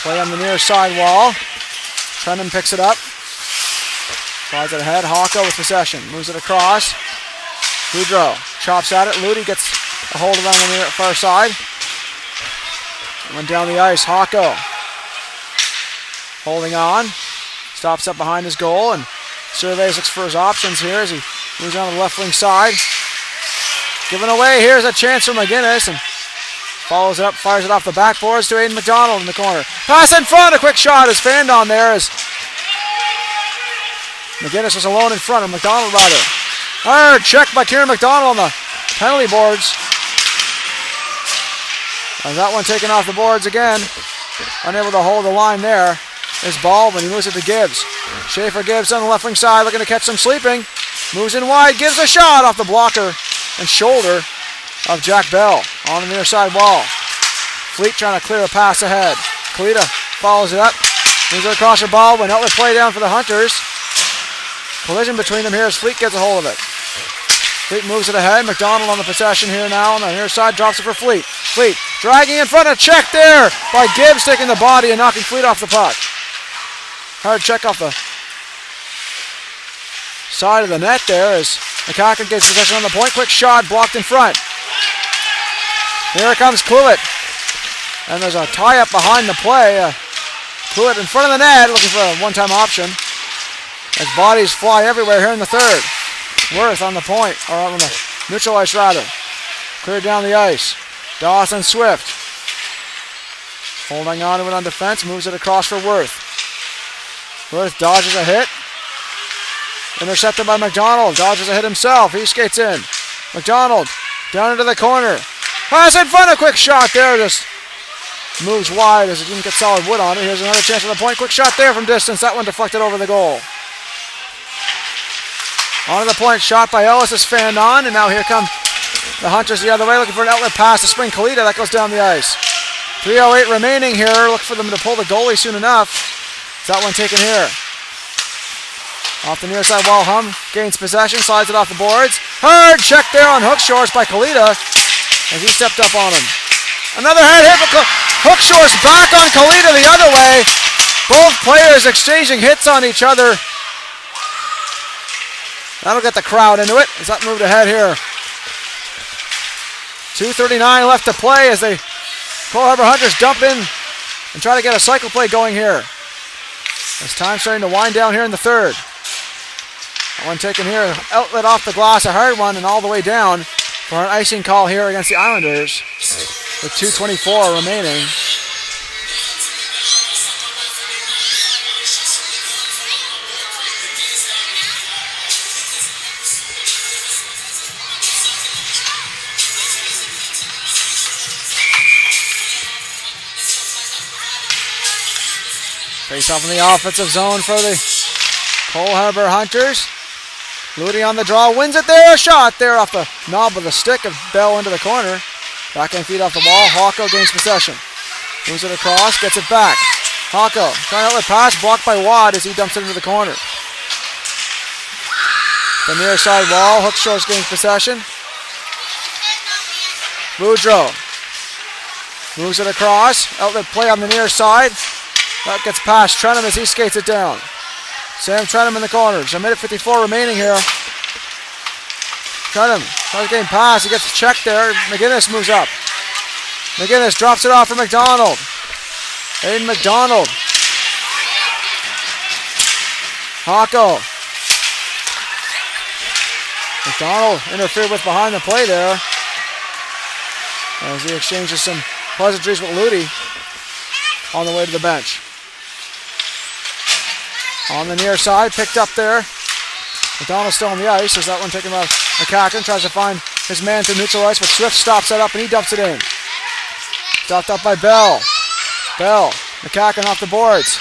Play on the near side wall. Trennan picks it up. Slides it ahead. Hawko with possession. Moves it across. Boudreau chops at it. Ludi gets a hold of it on the far side. Went down the ice. Hawko holding on. Stops up behind his goal and surveys, looks for his options here as he moves on to the left wing side. Given away. Here's a chance for McGinnis, and follows it up, fires it off the backboards to Aiden McDonald in the corner. Pass in front, a quick shot is fanned on there as McGinnis was alone in front of McDonald rather. Hard check by Kieran McDonald on the penalty boards. And that one taken off the boards again. Unable to hold the line there. Is Baldwin, he moves it to Gibbs. Schaefer Gibbs on the left wing side looking to catch some sleeping. Moves in wide, gives a shot off the blocker and shoulder of Jack Bell on the near side wall. Fleet trying to clear a pass ahead. Kalita follows it up. Moves it across for Baldwin. Outlet play down for the Hunters. Collision between them here as Fleet gets a hold of it. Fleet moves it ahead. McDonald on the possession here now on the near side. Drops it for Fleet. Fleet dragging in front. A check there by Gibbs taking the body and knocking Fleet off the puck. Hard check off the side of the net there as McCacken gets possession on the point. Quick shot blocked in front. Here comes Cluett. And there's a tie-up behind the play. Cluett in front of the net looking for a one-time option. As bodies fly everywhere here in the third. Worth on the point, or on the neutral ice rather. Cleared down the ice. Dawson Swift. Holding on to it on defense, moves it across for Worth. Worth dodges a hit. Intercepted by McDonald. Dodges a hit himself. He skates in. McDonald down into the corner. Pass in front. A quick shot there. Just moves wide as it didn't get solid wood on it. Here's another chance for the point. Quick shot there from distance. That one deflected over the goal. On to the point. Shot by Ellis is fanned on. And now here come the Hunters the other way. Looking for an outlet pass to Spring Kalita. That goes down the ice. 3:08 remaining here. Look for them to pull the goalie soon enough. That one taken here. Off the near side wall, Hum gains possession, slides it off the boards. Hard check there on Hookshor's by Kalita as he stepped up on him. Another head hit, but Hookshor's back on Kalita the other way. Both players exchanging hits on each other. That'll get the crowd into it as that moved ahead here. 2:39 left to play as the Cole Harbour Hunters dump in and try to get a cycle play going here. As time's starting to wind down here in the third. That one taken here, outlet off the glass, a hard one, and all the way down for an icing call here against the Islanders with 2:24 remaining. Face off in the offensive zone for the Cole Harbour Hunters. Ludi on the draw, wins it there. A shot there off the knob of the stick of Bell into the corner. Backhand feed off the wall. Hawko gains possession. Moves it across, gets it back. Hawko trying to outlet pass, blocked by Watt as he dumps it into the corner. The near side wall, Hookshor's gains possession. Boudreau moves it across. Outlet play on the near side. That gets past Trenum as he skates it down. Sam Trenum in the corner. Just a minute 54 remaining here. Trenum tries to get pass. He gets checked there. McGinnis moves up. McGinnis drops it off for McDonald. Aiden McDonald. Hawko. McDonald interfered with behind the play there as he exchanges some pleasantries with Ludi on the way to the bench. On the near side, picked up there. McDonald's still on the ice as that one taken by McCacken. Tries to find his man to neutral ice, but Swift stops that up and he dumps it in. Stopped up by Bell. Bell, McCacken off the boards.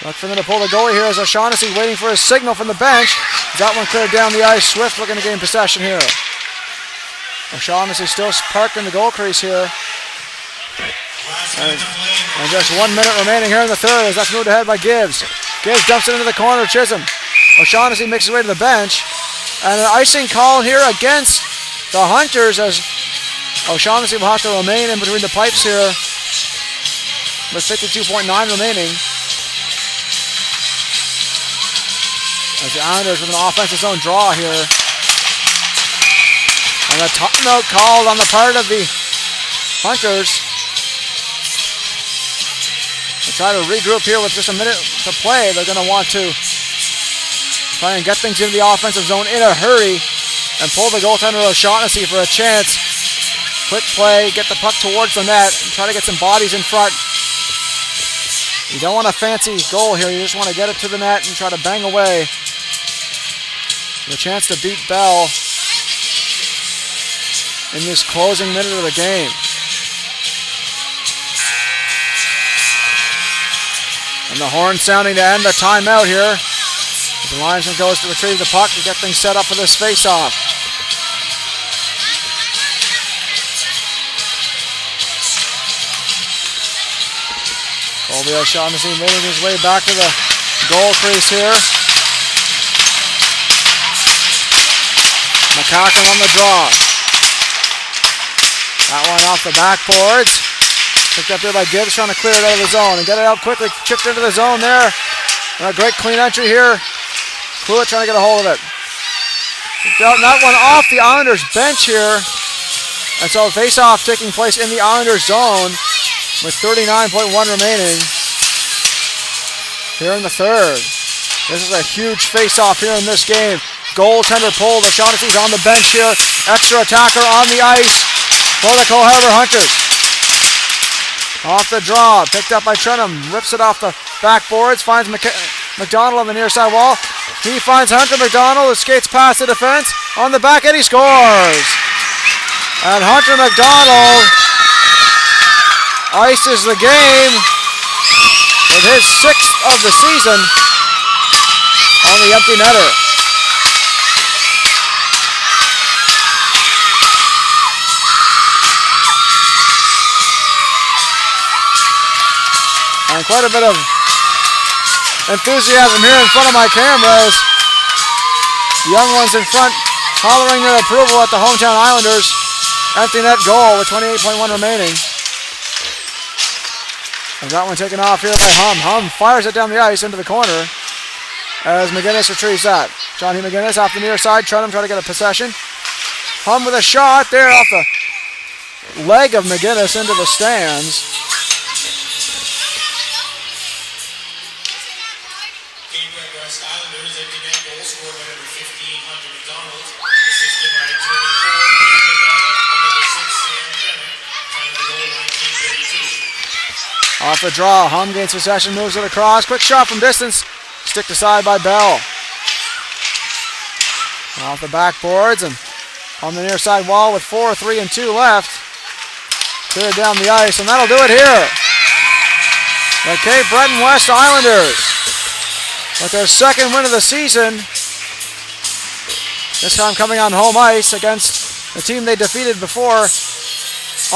Look for them to pull the goalie here as O'Shaughnessy waiting for his signal from the bench. That one cleared down the ice. Swift looking to gain possession here. O'Shaughnessy still parked in the goal crease here. And just 1 minute remaining here in the third as that's moved ahead by Gibbs. Gibbs dumps it into the corner. Chisholm. O'Shaughnessy makes his way to the bench. And an icing call here against the Hunters as O'Shaughnessy will have to remain in between the pipes here with 52.9 remaining. As the Islanders with an offensive zone draw here. And a timeout called on the part of the Hunters. They try to regroup here with just a minute to play. They're going to want to try and get things into the offensive zone in a hurry and pull the goaltender O'Shaughnessy for a chance Quick play, get the puck towards the net, and try to get some bodies in front. You don't want a fancy goal here. You just want to get it to the net and try to bang away. The chance to beat Bell in this closing minute of the game. And the horn sounding to end the timeout here. The linesman goes to retrieve the puck to get things set up for this face-off. Colby O'Shaughnessy making his way back to the goal crease here. McCacken on the draw. That one off the backboards. Picked up there by Gibbs, trying to clear it out of the zone and get it out quickly. Chipped into the zone there. And a great clean entry here. Cluett trying to get a hold of it. That one off the Islanders bench here. And so a face-off taking place in the Islanders zone with 39.1 remaining here in the third. This is a huge face-off here in this game. Goaltender pulled. O'Shaughnessy's on the bench here. Extra attacker on the ice for the Cole Harbour Hunters. Off the draw. Picked up by Trenum. Rips it off the backboards. Finds McDonald on the near side wall. He finds Hunter McDonald, who skates past the defense. On the back end, he scores. And Hunter McDonald ices the game with his 6th of the season on the empty netter. And quite a bit of enthusiasm here in front of my cameras. Young ones in front hollering their approval at the hometown Islanders. Empty net goal with 28.1 remaining. And that one taken off here by Hum. Hum fires it down the ice into the corner as McGinnis retrieves that. Johnny McGinnis off the near side. Trenum trying to get a possession. Hum with a shot there off the leg of McGinnis into the stands. Off the draw, Hum gains possession, moves it across. Quick shot from distance. Sticked aside by Bell. Off the backboards and on the near side wall with 4, 3, and 2 left. Cleared down the ice, and that'll do it here. The Cape Breton West Islanders with their 2nd win of the season. This time coming on home ice against the team they defeated before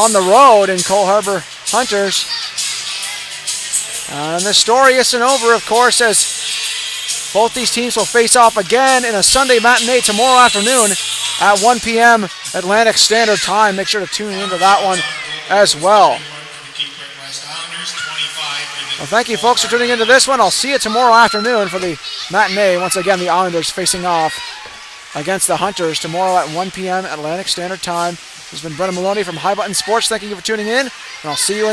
on the road in Cole Harbour Hunters. And this story isn't over, of course, as both these teams will face off again in a Sunday matinee tomorrow afternoon at 1 p.m. Atlantic Standard Time. Make sure to tune into that one as well. Well, thank you, folks, for tuning into this one. I'll see you tomorrow afternoon for the matinee. Once again, the Islanders facing off against the Hunters tomorrow at 1 p.m. Atlantic Standard Time. This has been Brennan Maloney from High Button Sports. Thank you for tuning in, and I'll see you in